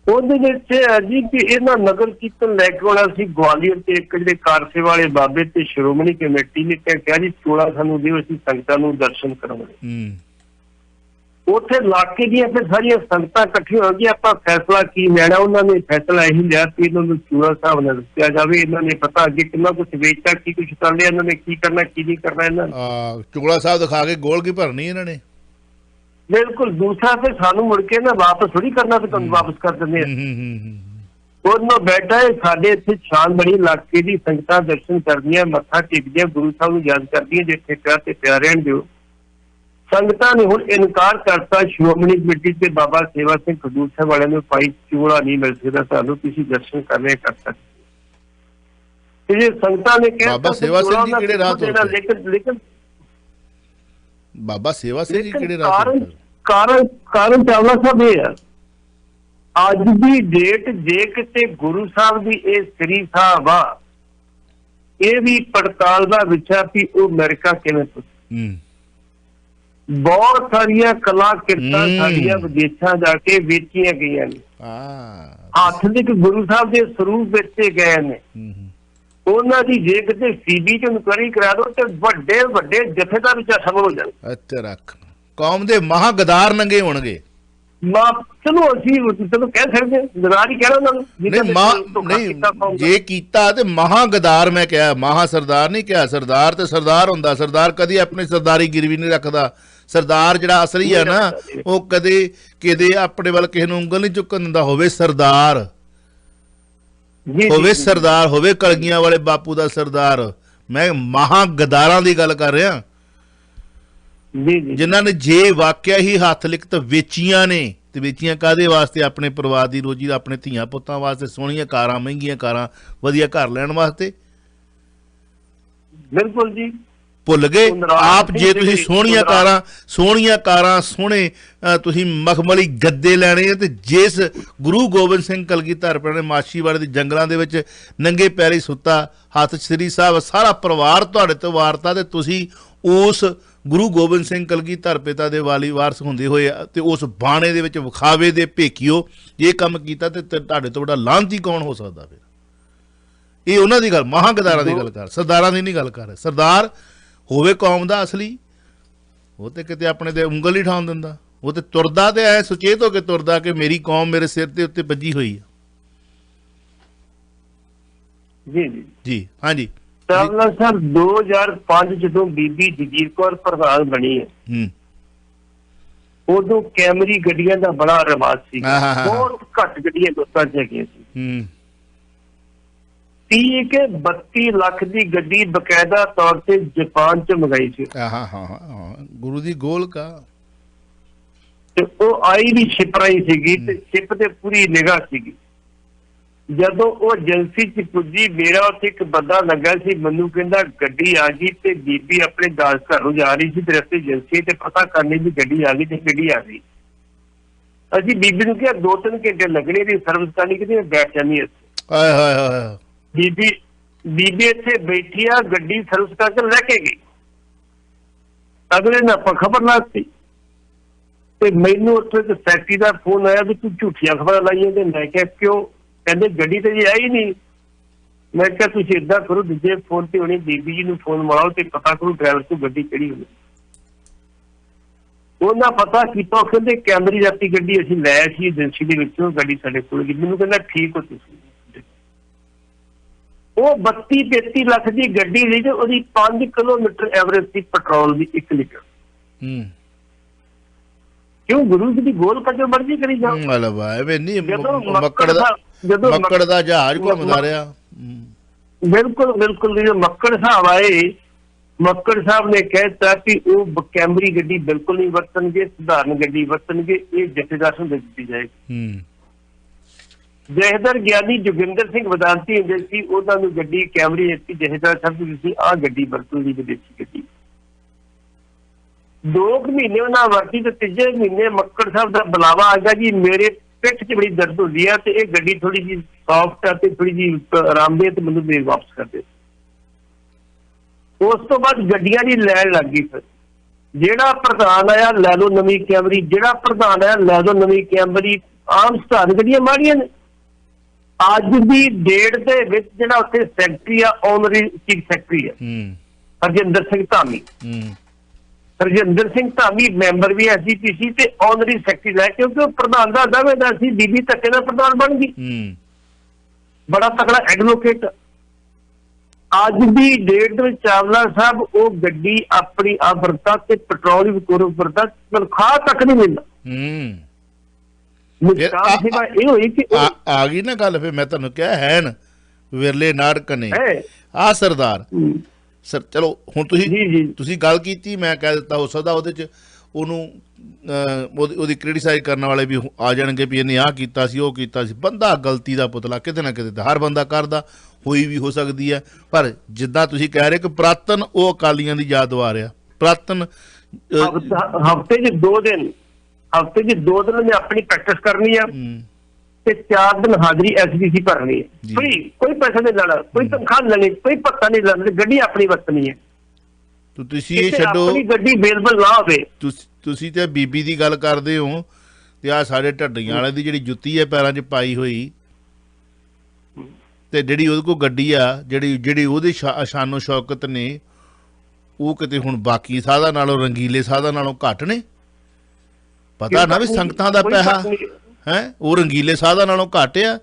ਉਹਦੇ ਵਿੱਚ ਜੀ ਕਿ ਇਹਨਾਂ ਨਗਰ ਕੀਰਤਨ ਲੈ ਕੇ ਆਉਣਾ ਸੀ ਗਵਾਲੀਅਰ ਤੇ ਇੱਕ ਜਿਹੜੇ ਕਾਰਸੇ ਵਾਲੇ ਬਾਬੇ ਤੇ ਸ਼੍ਰੋਮਣੀ ਕਮੇਟੀ ਨੇ ਕਿਹਾ ਜੀ ਚੋਲਾ ਸਾਨੂੰ ਦਿਓ, ਅਸੀਂ ਸੰਗਤਾਂ ਨੂੰ ਦਰਸ਼ਨ ਕਰਾਉਣੇ। ਉੱਥੇ ਇਲਾਕੇ ਦੀਆਂ ਫਿਰ ਸਾਰੀਆਂ ਸੰਗਤਾਂ ਇਕੱਠੀਆਂ ਹੋ ਗਈਆਂ, ਆਪਾਂ ਫੈਸਲਾ ਕੀ ਲੈਣਾ। ਉਹਨਾਂ ਨੇ ਫੈਸਲਾ ਇਹੀ ਲਿਆ ਕਿ ਇਹਨਾਂ ਨੂੰ ਚੋਲਾ ਸਾਹਿਬ ਨਾਲ ਦੱਸਿਆ ਜਾਵੇ। ਇਹਨਾਂ ਨੇ ਪਤਾ ਅੱਗੇ ਕਿੰਨਾ ਕੁਛ ਵੇਚਤਾ, ਕੀ ਕੁਛ ਕਰ ਲਿਆ, ਇਹਨਾਂ ਨੇ ਕੀ ਕਰਨਾ ਕੀ ਨਹੀਂ ਕਰਨਾ। ਇਹਨਾਂ ਨੇ ਚੋਲਾ ਸਾਹਿਬ ਦਿਖਾ ਕੇ ਗੋਲ ਕੀ ਭਰਨੀ ਇਹਨਾਂ ਨੇ। ਬਿਲਕੁਲ। ਦੂਸਰਾ ਫਿਰ ਸਾਨੂੰ ਮੁੜ ਕੇ ਨਾ ਵਾਪਸ ਥੋੜੀ ਕਰਨਾ, ਫਿਰ ਤੁਹਾਨੂੰ ਵਾਪਸ ਕਰ ਦਿੰਦੇ ਆ। ਉਹਨਾਂ ਬੈਠਾ ਸਾਡੇ ਇੱਥੇ ਸ਼ਾਨ ਬੜੀ ਇਲਾਕੇ ਦੀ ਸੰਗਤਾਂ ਦਰਸ਼ਨ ਕਰਦੀਆਂ, ਮੱਥਾ ਟੇਕਦੀਆਂ, ਗੁਰੂ ਸਾਹਿਬ ਨੂੰ ਯਾਦ ਕਰਦੀਆਂ, ਜਿੱਥੇ ਪਿਆਰ ਤੇ ਪਿਆਰ ਰਹਿਣ ਦਿਓ। ਸੰਗਤਾਂ ਨੇ ਹੁਣ ਇਨਕਾਰ ਕਰਤਾ। ਸ਼੍ਰੋਮਣੀ ਕਮੇਟੀ ਤੇ ਬਾਬਾ ਸੇਵਾ ਸਿੰਘ ਖਡੂਰ ਸਾਹਿਬ ਵਾਲਿਆਂ ਨੂੰ ਭਾਈ ਚੋਲਾ ਨਹੀਂ ਮਿਲ ਸਕਦਾ, ਤੁਹਾਨੂੰ ਤੁਸੀਂ ਦਰਸ਼ਨ ਕਰਨੇ ਕਰ ਸਕਦੇ। ਤੇ ਸੰਗਤਾਂ ਨੇ ਕਿਹਾ ਬਾਬਾ ਸੇਵਾ ਸਿੰਘ ਜੀ ਕਿਹੜੇ ਰਾਹ ਤੋਂ ਲੇਕਿਨ ਬਾਬਾ ਸੇਵਾ ਸਿੰਘ ਜੀ ਕਿਹੜੇ ਰਾਹ ਤੋਂ? ਕਾਰਨ ਚਾਵਲਾ ਸਾਹਿਬ ਇਹ ਆ, ਅੱਜ ਦੀ ਡੇਟ ਜੇ ਕਿਤੇ ਗੁਰੂ ਸਾਹਿਬ ਦੀ ਇਹ ਸ੍ਰੀ ਸਾਹਿਬ ਆ, ਇਹ ਵੀ ਪੜਤਾਲ ਦਾ ਵਿਸ਼ਾ ਵੀ ਉਹ ਅਮਰੀਕਾ ਕਿਵੇਂ ਬਹੁਤ ਸਾਰੀਆਂ ਕਲਾ ਕਿਰਤਾਂ ਸਾਡੀਆਂ ਵਿਦੇਸ਼ਾਂ ਜਾ ਕੇ ਵੇਚੀਆਂ ਗਈਆਂ ਨੇ। ਹੱਥ ਲਿਖ ਗੁਰੂ ਸਾਹਿਬ ਦੇ ਸਰੂਪ ਵੇਚੇ ਗਏ ਨੇ। ਉਹਨਾਂ ਦੀ ਜੇ ਕਿਤੇ ਸੀਬੀ ਚ ਇਨਕੁਆਇਰੀ ਕਰਾ ਦੋ ਤੇ ਵੱਡੇ ਵੱਡੇ ਜਥੇਦਾਰ ਵਿੱਚ ਸ਼ਾਮਲ ਹੋ ਜਾਣ। ਅੱਛਾ ਰੱਖ, ਕੌਮ ਦੇ ਮਹਾਂ ਗਦਾਰ ਨੰਗੇ ਹੋਣਗੇ। ਚਲੋ ਅਸੀਂ ਕਹਿ ਸਕਦੇ ਗਦਾਰ ਹੀ ਕਹਿਣਾ ਉਹਨਾਂ ਨੂੰ। ਨਹੀਂ ਜੇ ਕੀਤਾ ਤੇ ਮਹਾਂ ਗਦਾਰ, ਮੈਂ ਕਿਹਾ ਮਹਾਂ ਸਰਦਾਰ ਨਹੀਂ ਕਿਹਾ। ਸਰਦਾਰ ਤੇ ਸਰਦਾਰ ਹੁੰਦਾ, ਸਰਦਾਰ ਕਦੀ ਆਪਣੀ ਸਰਦਾਰੀ ਗਿਰਵੀ ਨਹੀਂ ਰੱਖਦਾ। ਸਰਦਾਰ ਜਿਹੜਾ ਅਸਲੀ ਹੈ ਨਾ, ਉਹ ਕਦੇ ਆਪਣੇ ਵੱਲ ਕਿਸੇ ਨੂੰ ਉਂਗਲ ਨਹੀਂ ਚੁੱਕਣ ਦਿੰਦਾ। ਹੋਵੇ ਸਰਦਾਰ, ਹੋਵੇ ਕਲਗੀਆਂ ਵਾਲੇ ਬਾਪੂ ਦਾ ਸਰਦਾਰ। ਮੈਂ ਮਹਾਂ ਗਦਾਰਾਂ ਦੀ ਗੱਲ ਕਰ ਰਿਹਾ, ਜਿਨ੍ਹਾਂ ਨੇ ਜੇ ਵਾਕਿਆ ਹੀ ਹੱਥ ਲਿਖਤ ਵੇਚੀਆਂ ਨੇ। ਤੇ ਵੇਚੀਆਂ ਕਾਹਦੇ ਵਾਸਤੇ? ਆਪਣੇ ਪਰਿਵਾਰ ਦੀ ਰੋਜੀ, ਆਪਣੇ ਧੀਆਂ ਪੁੱਤਾਂ ਵਾਸਤੇ, ਸੋਹਣੀਆਂ ਕਾਰਾਂ, ਮਹਿੰਗੀਆਂ ਕਾਰਾਂ, ਵਧੀਆ ਘਰ ਲੈਣ ਵਾਸਤੇ। ਬਿਲਕੁਲ ਜੀ, ਭੁੱਲ ਗਏ ਆਪ। ਜੇ ਤੁਸੀਂ ਸੋਹਣੀਆਂ ਕਾਰਾਂ ਸੋਹਣੇ ਤੁਸੀਂ ਮਖਮਲੀ ਗੱਦੇ ਲੈਣੇ ਆ, ਤੇ ਜਿਸ ਗੁਰੂ ਗੋਬਿੰਦ ਸਿੰਘ ਕਲਗੀਧਰ ਨੇ ਮਾਛੀਵਾੜੇ ਦੇ ਜੰਗਲਾਂ ਦੇ ਵਿੱਚ ਨੰਗੇ ਪੈਰੀ ਸੁੱਤਾ, ਹੱਥ ਸ੍ਰੀ ਸਾਹਿਬ, ਸਾਰਾ ਪਰਿਵਾਰ ਤੁਹਾਡੇ ਤੋਂ ਵਾਰਤਾ, ਤੇ ਤੁਸੀਂ ਉਸ ਗੁਰੂ ਗੋਬਿੰਦ ਸਿੰਘ ਕਲਗੀਧਰ ਪਿਤਾ ਦੇ ਵਾਰਿਸ ਹੁੰਦੇ ਹੋਏ ਤੇ ਉਸ ਬਾਣੇ ਦੇ ਵਿੱਚ ਵਿਖਾਵੇ ਦੇ ਭੇਖੀਓ ਇਹ ਕੰਮ ਕੀਤਾ, ਤੇ ਤੁਹਾਡੇ ਤੋਂ ਵੱਡਾ ਲਾਂਝੀ ਕੌਣ ਹੋ ਸਕਦਾ? ਫਿਰ ਇਹ ਉਹਨਾਂ ਦੀ ਗੱਲ, ਮਹਾਂਗਦਾਰਾਂ ਦੀ ਗੱਲ ਕਰ, ਸਰਦਾਰਾਂ ਦੀ ਨਹੀਂ ਗੱਲ ਕਰ। ਸਰਦਾਰ ਹੋਵੇ ਕੌਮ ਦਾ ਅਸਲੀ, ਉਹ ਤੇ ਕਿਤੇ ਆਪਣੇ ਤੇ ਉਂਗਲ ਹੀ ਠਾਉਣ ਦਿੰਦਾ। ਉਹ ਤੇ ਤੁਰਦਾ ਤੇ ਐ ਸੁਚੇਤ ਹੋ ਕੇ ਤੁਰਦਾ ਕਿ ਮੇਰੀ ਕੌਮ ਮੇਰੇ ਸਿਰ ਦੇ ਉੱਤੇ ਵੱਜੀ ਹੋਈ ਆ। ਜੀ ਹਾਂਜੀ ਸਰ 2005 ਜਦੋਂ ਬੀਬੀ ਜਗੀਰ ਕੌਰ ਪ੍ਰਧਾਨ ਬਣੀ ਹੈ, ਉਦੋਂ ਕੈਮਰੀ ਗੱਡੀਆਂ ਦਾ ਬੜਾ ਰਿਵਾਜ ਸੀ। ਬਹੁਤ ਘੱਟ ਗੱਡੀਆਂ ਦੋਸਤਾਂ ਚ ਹੈਗੀਆਂ ਸੀ। 30 ਕੇ 32 ਲੱਖ ਦੀ ਗੱਡੀ ਬਕਾਇਦਾ ਤੌਰ ਤੇ ਜਾਪਾਨ ਚ ਮੰਗਾਈ ਸੀ। ਗੁਰੂ ਦੀ ਗੋਲਕਾ। ਤੇ ਉਹ ਆਈ ਵੀ ਸ਼ਿਪਰਾਈ ਸੀਗੀ ਤੇ ਸ਼ਿਪ ਤੇ ਪੂਰੀ ਨਿਗਾਹ ਸੀਗੀ। ਜਦੋਂ ਉਹ ਏਜੰਸੀ ਚ ਪੁੱਜੀ, ਮੇਰਾ ਉੱਥੇ ਇੱਕ ਬੰਦਾ ਲੱਗਾ ਸੀ, ਮੈਨੂੰ ਕਹਿੰਦਾ ਗੱਡੀ ਆ ਗਈ ਤੇ ਬੀਬੀ ਆਪਣੇ ਦਾਸ ਘਰ ਨੂੰ ਜਾ ਰਹੀ ਸੀ ਤੇ ਰਸਤੇ ਏਜੰਸੀ ਤੇ ਪਤਾ ਕਰਨੀ ਵੀ ਗੱਡੀ ਆ ਗਈ ਤੇ ਗੱਡੀ ਆ ਗਈ। ਅਸੀਂ ਬੀਬੀ ਨੂੰ ਕਿਹਾ 2-3 ਘੰਟੇ ਲੱਗਣੇ ਦੀ ਸਰਵਿਸ ਕਰਨੀ, ਕਿਤੇ ਬੈਠ ਜਾਂਦੀ। ਹਾਏ ਹਾਏ ਹਾਏ। ਬੀਬੀ ਇੱਥੇ ਬੈਠੀ ਆ, ਗੱਡੀ ਸਰਵਿਸ ਕਰਕੇ ਲੈ ਕੇ ਗਈ। ਅਗਲੇ ਨੇ ਆਪਾਂ ਖਬਰ ਲਾਤੀ ਤੇ ਮੈਨੂੰ ਉੱਥੇ ਫੈਕਟਰੀ ਦਾ ਫੋਨ ਆਇਆ ਵੀ ਤੂੰ ਝੂਠੀਆਂ ਖਬਰਾਂ ਲਾਈਆਂ। ਤੇ ਮੈਂ ਕਿਹਾ ਕਿਉਂ? ਕਹਿੰਦੇ ਗੱਡੀ ਤੇ ਜੇ ਆਈ ਨਹੀਂ। ਮੈਂ ਕਿਹਾ ਤੁਸੀਂ ਏਦਾਂ ਕਰੋ, ਦੂਜੇ ਫੋਨ ਤੇ ਹੋਣੀ, ਬੀਬੀ ਜੀ ਨੂੰ ਫੋਨ ਮਾਰੋ ਤੇ ਪਤਾ ਕਰੋ ਡਰਾਈਵਰ ਤੋਂ ਗੱਡੀ ਕਿਹੜੀ ਹੋਣੀ। ਉਹਨਾਂ ਪਤਾ ਕੀਤਾ, ਉਹ ਕਹਿੰਦੇ ਕੈਮਰੀ ਰਾਤੀ ਗੱਡੀ ਅਸੀਂ ਲੈ ਸੀ ਏਜੰਸੀ ਦੇ ਵਿੱਚੋਂ, ਗੱਡੀ ਸਾਡੇ ਕੋਲ ਗਈ। ਮੈਨੂੰ ਕਹਿੰਦਾ ਠੀਕ ਹੋ ਤੁਸੀਂ। ਉਹ 32-33 ਲੱਖ ਦੀ ਗੱਡੀ ਸੀ ਤੇ ਉਹਦੀ 5 ਕਿਲੋਮੀਟਰ ਐਵਰੇਜ ਸੀ ਪੈਟਰੋਲ ਦੀ 1 ਲੀਟਰ। ਕਿਉਂ? ਗੁਰੂ ਜੀ ਦੀ ਗੋਲ ਕਦੋਂ ਮਰਜ਼ੀ ਕਰੀ ਜਾਓ। ਮੱਕੜ ਦਾ ਜਹਾਜ਼ ਘੁੰਮਦਾ ਰਿਹਾ। ਬਿਲਕੁਲ ਬਿਲਕੁਲ। ਜਦੋਂ ਮੱਕੜ ਸਾਹਿਬ ਆਏ, ਮੱਕੜ ਸਾਹਿਬ ਨੇ ਕਹਿਤਾ ਕਿ ਉਹ ਕੈਮਰੀ ਗੱਡੀ ਬਿਲਕੁਲ ਨਹੀਂ ਵਰਤਣਗੇ, ਸਧਾਰਨ ਗੱਡੀ ਵਰਤਣਗੇ, ਇਹ ਜਥੇਦਾਰ ਨੂੰ ਦੇ ਦਿੱਤੀ ਜਾਏਗੀ। ਜਥੇਦਾਰ ਗਿਆਨੀ ਜੋਗਿੰਦਰ ਸਿੰਘ ਵਦਾਂਤੀ ਹੁੰਦੇ ਸੀ, ਉਹਨਾਂ ਨੂੰ ਗੱਡੀ ਕੈਮਰੀ ਦਿੱਤੀ। ਜਥੇਦਾਰ ਸਾਹਿਬ ਨੂੰ ਸੀ ਆਹ ਗੱਡੀ ਵਰਤੂਗੀ, ਵਿਦੇਸ਼ੀ ਗੱਡੀ। 2 ਮਹੀਨੇ ਉਹਨਾਂ ਵਰਤੀ ਤੇ ਤੀਜੇ ਮਹੀਨੇ ਮੱਕੜ ਸਾਹਿਬ ਦਾ ਬੁਲਾਵਾ ਆ ਗਿਆ ਜੀ ਮੇਰੇ ਪਿੱਠ 'ਚ ਬੜੀ ਦਰਦ ਹੁੰਦੀ ਆ ਤੇ ਇਹ ਗੱਡੀ ਥੋੜੀ ਜਿਹੀ ਸੌਫਟ ਆ ਤੇ ਥੋੜੀ ਜਿਹੀ ਆਰਾਮਦੇਹ ਤੇ ਮੈਨੂੰ ਦੇ ਵਾਪਸ ਕਰ ਦੇ। ਉਸ ਤੋਂ ਬਾਅਦ ਗੱਡੀਆਂ ਦੀ ਲੈਣ ਲੱਗ ਗਈ। ਫਿਰ ਜਿਹੜਾ ਪ੍ਰਧਾਨ ਆਇਆ ਲੈ ਲਓ ਨਵੀਂ ਕੈਮਰੀ, ਜਿਹੜਾ ਪ੍ਰਧਾਨ ਆਇਆ ਲੈ ਲਓ ਨਵੀਂ ਕੈਮਰੀ। ਆਮ ਸਧਾਰਨ ਗੱਡੀਆਂ ਮਾੜੀਆਂ ਨੇ। ਅੱਜ ਦੀ ਡੇਟ ਦੇ ਵਿੱਚ ਜਿਹੜਾ ਉੱਥੇ ਸੈਕਟਰੀ ਆ, ਆਨਰਰੀ ਚੀਫ ਸੈਕਟਰੀ ਆ ਹਰਜਿੰਦਰ ਸਿੰਘ ਧਾਮੀ। ਹਰਜਿੰਦਰ ਸਿੰਘ ਧਾਮੀ ਮੈਂਬਰ ਵੀ ਐਸਜੀਪੀਸੀ ਤੇ ਆਨਰਰੀ ਸੈਕਟਰੀ ਹੈ, ਕਿਉਂਕਿ ਉਹ ਪ੍ਰਧਾਨ ਦਾ ਦਾਅਵੇਦਾਰ ਸੀ। ਬੀਬੀ ਧੱਕੇ ਨਾਲ ਪ੍ਰਧਾਨ ਬਣ ਗਈ। ਬੜਾ ਤਕੜਾ ਐਡਵੋਕੇਟ। ਅੱਜ ਦੀ ਡੇਟ ਦੇ ਵਿੱਚ ਚਾਵਲਾ ਸਾਹਿਬ ਉਹ ਗੱਡੀ ਆਪਣੀ ਆਪ ਵਰਤਾ ਤੇ ਪੈਟਰੋਲ ਵੀ ਕੋਰੋ ਵਰਤਾ, ਤਨਖਾਹ ਤੱਕ ਨਹੀਂ ਮਿਲਦਾ। ਇਹ ਹੋਈ ਕਿ ਆ ਗਈ ਨਾ ਗੱਲ। ਫਿਰ ਮੈਂ ਤੁਹਾਨੂੰ ਕਿਹਾ ਹੈਨ ਵਿਰਲੇ ਨਾਟਕ ਨੇ ਆ ਸਰਦਾਰ ਸਰ। ਚਲੋ ਹੁਣ ਤੁਸੀਂ ਗੱਲ ਕੀਤੀ, ਮੈਂ ਕਹਿ ਦਿੱਤਾ ਹੋ ਸਕਦਾ ਉਹਦੇ 'ਚ ਉਹਨੂੰ ਉਹਦੀ ਕ੍ਰਿਟੀਸਾਈਜ਼ ਕਰਨ ਵਾਲੇ ਵੀ ਆ ਜਾਣਗੇ ਵੀ ਇਹਨੇ ਆਹ ਕੀਤਾ ਸੀ, ਉਹ ਕੀਤਾ ਸੀ। ਬੰਦਾ ਗਲਤੀ ਦਾ ਪੁਤਲਾ ਕਿਤੇ ਨਾ ਕਿਤੇ ਹਰ ਬੰਦਾ ਕਰਦਾ, ਹੋਈ ਵੀ ਹੋ ਸਕਦੀ ਹੈ। ਪਰ ਜਿੱਦਾਂ ਤੁਸੀਂ ਕਹਿ ਰਹੇ ਕਿ ਪੁਰਾਤਨ ਉਹ ਅਕਾਲੀਆਂ ਦੀ ਯਾਦ ਦਵਾ ਰਿਹਾ। ਪੁਰਾਤਨ ਹਫ਼ਤੇ 'ਚ 2 ਦਿਨ ਮੈਂ ਆਪਣੀ ਪ੍ਰੈਕਟਿਸ ਕਰਨੀ ਆ ਤੇ 4 ਦਿਨ ਹਾਜ਼ਰੀ ਐਸਡੀਸੀ ਭਰਨੀ ਹੈ। ਕੋਈ ਪੈਸਾ ਨਹੀਂ ਲੈਣਾ, ਕੋਈ ਤਨਖਾਹ ਲੈਣੀ, ਕੋਈ ਭੱਤਾ ਨਹੀਂ ਲੈਣਾ, ਗੱਡੀ ਆਪਣੀ ਵਰਤਣੀ ਹੈ। ਤੁਸੀਂ ਇਹ ਛੱਡੋ, ਆਪਣੀ ਗੱਡੀ ਅਵੇਲੇਬਲ ਨਾ ਹੋਵੇ। ਤੁਸੀਂ ਤੇ ਬੀਬੀ ਦੀ ਗੱਲ ਕਰਦੇ ਹੋ ਤੇ ਆਹ ਸਾਡੇ ਢੱਡੀਆਂ ਵਾਲੇ ਦੀ ਜਿਹੜੀ ਜੁੱਤੀ ਹੈ ਪੈਰਾਂ 'ਚ ਪਾਈ ਹੋਈ ਤੇ ਜਿਹੜੀ ਉਹਦੇ ਕੋਲ ਗੱਡੀ ਆ, ਜਿਹੜੀ ਉਹਦੀ ਸ਼ਾਨੋ ਸ਼ੌਕਤ ਨੇ, ਉਹ ਕਿਤੇ ਹੁਣ ਬਾਕੀ ਸਾਧਾਂ ਨਾਲੋਂ, ਰੰਗੀਲੇ ਸਾਧਾਂ ਨਾਲੋਂ ਘੱਟ ਨੇ। ਪਤਾ ਨਾ ਵੀ ਸੰਗਤਾਂ ਦਾ ਪੈਸਾ ਹੈ ਉਹ ਰੰਗੀਲੇ ਸਾਧਾਂ ਨਾਲੋਂ ਘੱਟ ਆ।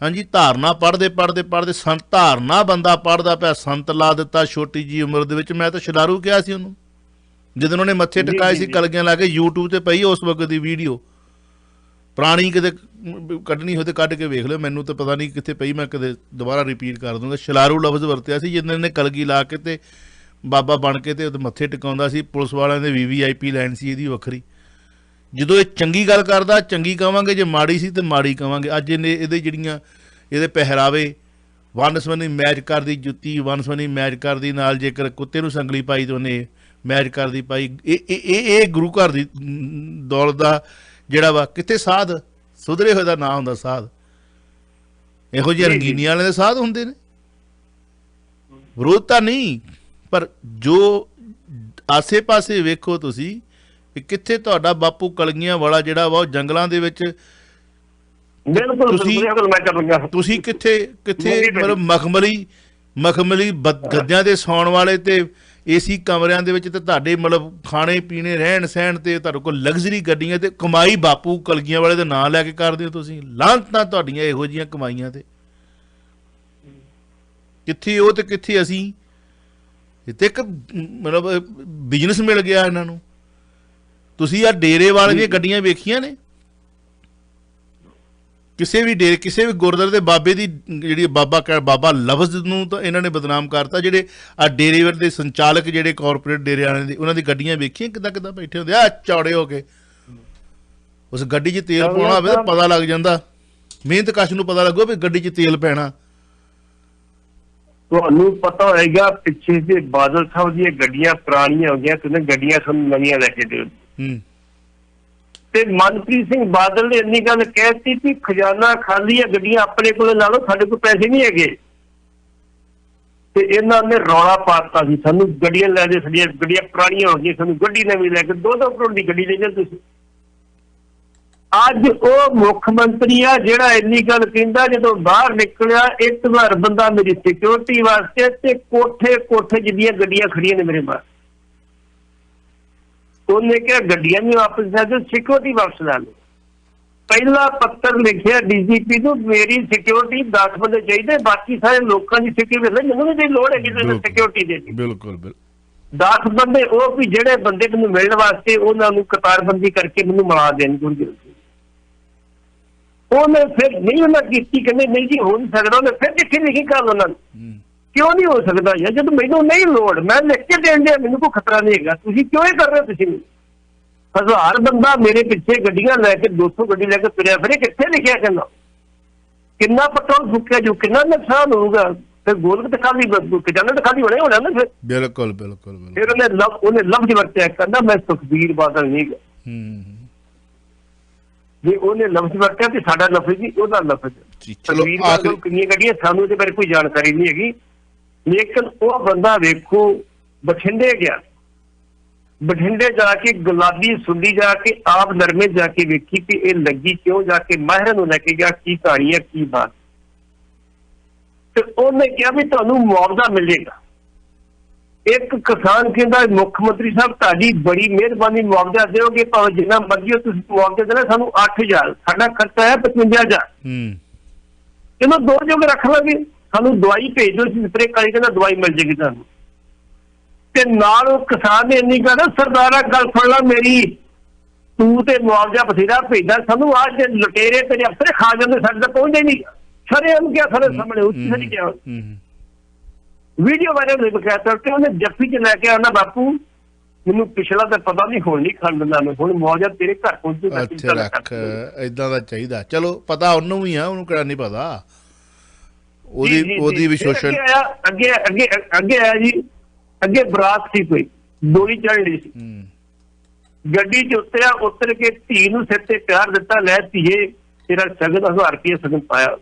ਹਾਂਜੀ, ਧਾਰਨਾ ਪੜ੍ਹਦੇ ਸੰਤ ਧਾਰਨਾ ਬੰਦਾ ਪੜ੍ਹਦਾ ਪਿਆ, ਸੰਤ ਲਾ ਦਿੱਤਾ ਛੋਟੀ ਜੀ ਉਮਰ ਦੇ ਵਿੱਚ। ਮੈਂ ਤਾਂ ਸ਼ਲਾਰੂ ਕਿਹਾ ਸੀ ਉਹਨੂੰ ਜਦੋਂ ਉਹਨੇ ਮੱਥੇ ਟਿਕਾਏ ਸੀ ਕਲਗੀਆਂ ਲਾ ਕੇ। YouTube ਤੇ ਪਈ ਉਸ ਵਕਤ ਦੀ ਵੀਡੀਓ ਪੁਰਾਣੀ, ਕਿਤੇ ਕੱਢਣੀ ਹੋਵੇ ਤੇ ਕੱਢ ਕੇ ਵੇਖ ਲਿਓ। ਮੈਨੂੰ ਤਾਂ ਪਤਾ ਨਹੀਂ ਕਿੱਥੇ ਪਈ, ਮੈਂ ਕਦੇ ਦੁਬਾਰਾ ਰਿਪੀਟ ਕਰ ਦੂੰਗਾ। ਸ਼ਲਾਰੂ ਲਫ਼ਜ਼ ਵਰਤਿਆ ਸੀ ਜਿੰਨੇ ਨੇ ਕਲਗੀ ਲਾ ਕੇ ਤੇ ਬਾਬਾ ਬਣ ਕੇ ਤੇ ਉਹਦੇ ਮੱਥੇ ਟਿਕਾਉਂਦਾ ਸੀ। ਪੁਲਿਸ ਵਾਲਿਆਂ ਦੇ VVIP ਲਾਈਨ ਸੀ ਇਹਦੀ ਵੱਖਰੀ। ਜਦੋਂ ਇਹ ਚੰਗੀ ਗੱਲ ਕਰਦਾ ਚੰਗੀ ਕਹਾਂਗੇ, ਜੇ ਮਾੜੀ ਸੀ ਤੇ ਮਾੜੀ ਕਹਾਂਗੇ। ਅੱਜ ਇਹਦੇ ਜਿਹੜੀਆਂ ਇਹਦੇ ਪਹਿਰਾਵੇ ਵਨ ਸਵੰਨੀ ਮੈਚ ਕਰਦੀ ਜੁੱਤੀ, ਵਨ ਸਵੰਨੀ ਮੈਚ ਕਰਦੀ ਨਾਲ ਜੇਕਰ ਕੁੱਤੇ ਨੂੰ ਸੰਗਲੀ ਪਾਈ ਤਾਂ ਉਹਨੇ ਮੈਚ ਕਰਦੀ ਪਾਈ। ਇਹ ਗੁਰੂ ਘਰ ਦੀ ਦੌਲਤ ਦਾ ਜਿਹੜਾ ਵਾ ਕਿੱਥੇ ਸਾਧ ਸੁਧਰੇ ਹੋਏ ਦਾ ਨਾਂ ਹੁੰਦਾ ਸਾਧ। ਇਹੋ ਜਿਹੇ ਰੰਗੀਨੀਆਂ ਵਾਲੇ ਦੇ ਸਾਧ ਹੁੰਦੇ ਨੇ। ਵਿਰੋਧਤਾ ਨਹੀਂ, ਪਰ ਜੋ ਆਸੇ ਪਾਸੇ ਵੇਖੋ ਤੁਸੀਂ ਕਿੱਥੇ ਤੁਹਾਡਾ ਬਾਪੂ ਕਲਗੀਆਂ ਵਾਲਾ ਜਿਹੜਾ ਵਾ ਉਹ ਜੰਗਲਾਂ ਦੇ ਵਿੱਚ। ਤੁਸੀਂ ਕਿੱਥੇ ਮਤਲਬ ਮਖਮਲੀ ਗੱਦਿਆਂ ਦੇ ਸੌਣ ਵਾਲੇ ਤੇ AC ਕਮਰਿਆਂ ਦੇ ਵਿੱਚ ਤੇ ਤੁਹਾਡੇ ਮਤਲਬ ਖਾਣੇ ਪੀਣੇ ਰਹਿਣ ਸਹਿਣ ਤੇ ਤੁਹਾਡੇ ਕੋਲ ਲਗਜ਼ਰੀ ਗੱਡੀਆਂ ਤੇ ਕਮਾਈ ਬਾਪੂ ਕਲਗੀਆਂ ਵਾਲੇ ਦਾ ਨਾਂ ਲੈ ਕੇ ਕਰਦੇ ਹੋ ਤੁਸੀਂ। ਲਾਹਨਤਾਂ ਤੁਹਾਡੀਆਂ ਇਹੋ ਜਿਹੀਆਂ ਕਮਾਈਆਂ ਤੇ। ਕਿੱਥੇ ਉਹ ਤੇ ਕਿੱਥੇ ਅਸੀਂ। ਇੱਥੇ ਇੱਕ ਮਤਲਬ ਬਿਜ਼ਨਸ ਮਿਲ ਗਿਆ ਇਹਨਾਂ ਨੂੰ। ਤੁਸੀਂ ਆਹ ਡੇਰੇ ਵਾਲੇ ਦੀਆਂ ਗੱਡੀਆਂ ਵੇਖੀਆਂ ਨੇ? ਕਿਸੇ ਵੀ ਡੇਰੇ, ਕਿਸੇ ਵੀ ਗੁਰਦੁਆਰੇ ਦੇ ਬਾਬੇ ਦੀ ਜਿਹੜੀ ਬਾਬਾ ਲਫ਼ਜ਼ ਨੂੰ ਤਾਂ ਇਹਨਾਂ ਨੇ ਬਦਨਾਮ ਕਰਤਾ। ਜਿਹੜੇ ਆਹ ਡੇਰੇ ਦੇ ਸੰਚਾਲਕ ਜਿਹੜੇ ਕਾਰਪੋਰੇਟ ਡੇਰੇ ਵਾਲਿਆਂ ਦੀ, ਉਹਨਾਂ ਦੀ ਗੱਡੀਆਂ ਵੇਖੀਆਂ ਕਿੱਦਾਂ ਬੈਠੇ ਹੁੰਦੇ ਆ ਚੌੜੇ ਹੋ ਕੇ। ਉਸ ਗੱਡੀ 'ਚ ਤੇਲ ਪਾਉਣਾ ਹੋਵੇ ਤਾਂ ਪਤਾ ਲੱਗ ਜਾਂਦਾ, ਮਿਹਨਤ ਕਸ਼ ਨੂੰ ਪਤਾ ਲੱਗੋ ਵੀ ਗੱਡੀ 'ਚ ਤੇਲ ਪੈਣਾ। ਤੁਹਾਨੂੰ ਪਤਾ ਹੋਏਗਾ ਪਿੱਛੇ ਜੇ ਬਾਦਲ ਸਾਹਿਬ ਦੀਆਂ ਗੱਡੀਆਂ ਪੁਰਾਣੀਆਂ ਹੋ ਗਈਆਂ, ਤੁਸੀਂ ਗੱਡੀਆਂ ਤੁਹਾਨੂੰ ਨਵੀਆਂ ਲੈ ਕੇ ਦਿਓ ਤੇ ਮਨਪ੍ਰੀਤ ਸਿੰਘ ਬਾਦਲ ਨੇ ਇੰਨੀ ਗੱਲ ਕਹਿਤੀ ਕਿ ਖਜ਼ਾਨਾ ਖਾਲੀ ਹੈ, ਗੱਡੀਆਂ ਆਪਣੇ ਕੋਲ ਲਾ ਲਓ, ਸਾਡੇ ਕੋਲ ਪੈਸੇ ਨਹੀਂ ਹੈਗੇ। ਤੇ ਇਹਨਾਂ ਨੇ ਰੌਲਾ ਪਾਤਾ ਸੀ, ਸਾਨੂੰ ਗੱਡੀਆਂ ਲੈ ਦੇ, ਸਾਡੀਆਂ ਗੱਡੀਆਂ ਪੁਰਾਣੀਆਂ ਹੋ ਗਈਆਂ, ਸਾਨੂੰ ਗੱਡੀ ਨਵੀਂ ਲੈ ਕੇ 2-2 ਕਰੋੜ ਦੀ ਗੱਡੀ ਲੈ ਜਾ ਤੁਸੀਂ। ਅੱਜ ਉਹ ਮੁੱਖ ਮੰਤਰੀ ਆ ਜਿਹੜਾ ਇੰਨੀ ਗੱਲ ਕਹਿੰਦਾ, ਜਦੋਂ ਬਾਹਰ ਨਿਕਲਿਆ 1000 ਬੰਦਾ ਮੇਰੀ ਸਿਕਿਉਰਿਟੀ ਵਾਸਤੇ, ਤੇ ਕੋਠੇ ਜਿੰਨੀਆਂ ਗੱਡੀਆਂ ਖੜੀਆਂ ਨੇ ਮੇਰੇ ਬਾਹਰ। ਉਹਨੇ ਕਿਹਾ ਗੱਡੀਆਂ ਵੀ ਵਾਪਸ ਲੈ ਜਾਓ, ਸਿਕਿਉਰਿਟੀ ਵਾਪਸ ਲੈ ਲਓ। ਪਹਿਲਾ ਪੱਤਰ ਲਿਖਿਆ DGP ਨੂੰ, ਮੇਰੀ ਸਿਕਿਉਰਿਟੀ 10 ਬੰਦੇ ਚਾਹੀਦੇ, ਬਾਕੀ ਸਾਰੇ ਲੋਕਾਂ ਦੀ ਸਿਕਿਉਰਿਟੀ ਮੈਨੂੰ ਨਹੀਂ ਲੋੜ ਹੈਗੀ ਸਿਕਿਉਰਿਟੀ ਦੇ। ਬਿਲਕੁਲ 10 ਬੰਦੇ ਉਹ ਵੀ ਜਿਹੜੇ ਬੰਦੇ ਮੈਨੂੰ ਮਿਲਣ ਵਾਸਤੇ ਉਹਨਾਂ ਨੂੰ ਕਤਾਰਬੰਦੀ ਕਰਕੇ ਮੈਨੂੰ ਮਿਲਾ ਦੇਣ। ਉਹਨੇ ਫਿਰ ਨਹੀਂ ਉਹਨਾਂ ਕੀਤੀ, ਕਹਿੰਦੇ ਨਹੀਂ ਜੀ ਹੋ ਨਹੀਂ ਸਕਦਾ। ਉਹਨੇ ਫਿਰ ਚਿੱਠੀ ਲਿਖੀ ਕੱਲ ਉਹਨਾਂ ਨੂੰ, ਕਿਉਂ ਨਹੀਂ ਹੋ ਸਕਦਾ ਯਾਰ, ਜਦੋਂ ਮੈਨੂੰ ਨਹੀਂ ਲੋੜ, ਮੈਂ ਲਿਖ ਕੇ ਦੇਣ ਦਿਆ, ਮੈਨੂੰ ਕੋਈ ਖਤਰਾ ਨਹੀਂ ਹੈਗਾ, ਤੁਸੀਂ ਕਿਉਂ ਇਹ ਕਰ ਰਹੇ ਹੋ? ਤੁਸੀਂ 1000 ਬੰਦਾ ਮੇਰੇ ਪਿੱਛੇ ਗੱਡੀਆਂ ਲੈ ਕੇ 200 ਗੱਡੀ ਲੈ ਕੇ ਤੁਰਿਆ ਫਿਰੇ, ਕਿੱਥੇ ਲਿਖਿਆ? ਕਹਿੰਦਾ ਕਿੰਨਾ ਪੈਟਰੋਲ ਫੂਕਿਆ ਜੋ, ਕਿੰਨਾ ਨੁਕਸਾਨ ਹੋਊਗਾ। ਫਿਰ ਗੋਲਕ ਤੇ ਖਾਲੀ ਖਜ਼ਾਨਾ ਤਾਂ ਖਾਲੀ ਹੋਣਾ ਹੋਣਾ ਨਾ ਫਿਰ। ਬਿਲਕੁਲ। ਫਿਰ ਉਹਨੇ ਲਫ਼ਜ਼ ਵਰਤਿਆ, ਕਹਿੰਦਾ ਮੈਂ ਸੁਖਬੀਰ ਬਾਦਲ ਨਹੀਂ ਗਾ। ਜੇ ਉਹਨੇ ਲਫ਼ਜ਼ ਵਰਤਿਆ ਤੇ ਸਾਡਾ ਲਫ਼ਜ਼ ਜੀ ਉਹਦਾ ਲਫ਼ਜ਼। ਸੁਖਬੀਰ ਬਾਦਲ ਕਿੰਨੀਆਂ ਗੱਡੀਆਂ, ਸਾਨੂੰ ਇਹਦੇ ਬਾਰੇ ਕੋਈ ਜਾਣਕਾਰੀ ਨਹੀਂ ਹੈਗੀ। ਲੇਕਿਨ ਉਹ ਬੰਦਾ ਵੇਖੋ ਬਠਿੰਡੇ ਗਿਆ, ਬਠਿੰਡੇ ਜਾ ਕੇ ਗੁਲਾਬੀ ਸੁੰਡੀ ਜਾ ਕੇ ਆਪ ਨਰਮੇ ਜਾ ਕੇ ਵੇਖੀ ਕਿ ਇਹ ਲੱਗੀ ਕਿਉਂ, ਜਾ ਕੇ ਮਾਹਿਰਾਂ ਨੂੰ ਲੈ ਕੇ ਗਿਆ, ਕੀ ਕਹਾਣੀ ਹੈ ਕੀ ਬਾਤ। ਤੇ ਉਹਨੇ ਕਿਹਾ ਵੀ ਤੁਹਾਨੂੰ ਮੁਆਵਜ਼ਾ ਮਿਲੇਗਾ। ਇੱਕ ਕਿਸਾਨ ਕਹਿੰਦਾ ਮੁੱਖ ਮੰਤਰੀ ਸਾਹਿਬ ਤੁਹਾਡੀ ਬੜੀ ਮਿਹਰਬਾਨੀ, ਮੁਆਵਜ਼ਾ ਦਿਓਗੇ, ਭਾਵੇਂ ਜਿੰਨਾ ਮਰਜ਼ੀ ਤੁਸੀਂ ਮੁਆਵਜ਼ਾ ਦੇਣਾ, ਸਾਨੂੰ 8000, ਸਾਡਾ ਖਰਚਾ ਹੈ 55000, ਇਹਨੂੰ 2 ਜੋਗੇ ਰੱਖ ਲਾਂਗੇ, ਸਾਨੂੰ ਦਵਾਈ ਭੇਜ ਦਿਓ, ਸਪਰੇ ਕਰੀ, ਕਹਿੰਦਾ ਦਵਾਈ ਮਿਲ ਜੇਗੀ ਤੁਹਾਨੂੰ। ਤੇ ਨਾਲ ਉਹ ਕਿਸਾਨ ਨੇ ਇੰਨੀ ਕਹਿੰਦਾ, ਸਰਦਾਰਾ ਗੱਲ ਸੁਣ ਲਾ ਮੇਰੀ, ਤੂੰ ਤੇ ਮੁਆਵਜ਼ਾ ਬਥੇਰਾ ਭੇਜਦਾ, ਸਾਨੂੰ ਆਹ ਜੇ ਲੁਟੇਰੇ ਤੇਰੇ ਅਫਸਰ ਖਾ ਜਾਂਦੇ, ਸਾਡੇ ਤਾਂ ਪਹੁੰਚਦੇ ਨਹੀਂ। ਸਾਰੇ ਉਹਨੂੰ ਕਿਹਾ, ਸਾਰੇ ਸਾਹਮਣੇ ਉੱਚੀ ਨਹੀਂ ਕਿਹਾ, ਵੀਡੀਓ ਵਾਇਰਲ ਹੋਈ ਬਕਾਇਦਾ। ਤੇ ਉਹਨੇ ਜੱਫੀ ਚ ਲੈ ਕੇ ਆਉਂਦਾ, ਬਾਪੂ ਮੈਨੂੰ ਪਿਛਲਾ ਤਾਂ ਪਤਾ ਨਹੀਂ, ਹੁਣ ਨਹੀਂ ਖਾਣ ਦਿੰਦਾ ਮੈਂ, ਹੁਣ ਮੁਆਵਜ਼ਾ ਤੇਰੇ ਘਰ ਪਹੁੰਚੂਗਾ। ਏਦਾਂ ਦਾ ਚਾਹੀਦਾ, ਚਲੋ ਪਤਾ ਉਹਨੂੰ ਵੀ ਆ, ਉਹਨੂੰ ਕਿਹੜਾ ਨਹੀਂ ਪਤਾ। ਉਹਦੀ ਵੀ ਸੋਸ਼ਲ ਅੱਗੇ ਆਇਆ ਜੀ, ਅੱਗੇ ਬਰਾਤ ਸੀ, ਕੋਈ ਡੋਲੀ ਚੜ੍ਹ ਰਹੀ ਸੀ, ਗੱਡੀ ਚ ਉਤਰਿਆ, ਉਤਰ ਕੇ ਧੀ ਨੂੰ ਸਿਰ ਤੇ ਪਿਆਰ ਦਿੱਤਾ, ਲੈ ਧੀਏ ਤੇਰਾ ਸ਼ਗਨ 1000 ਰੁਪਏ ਸ਼ਗਨ ਪਾਇਆ।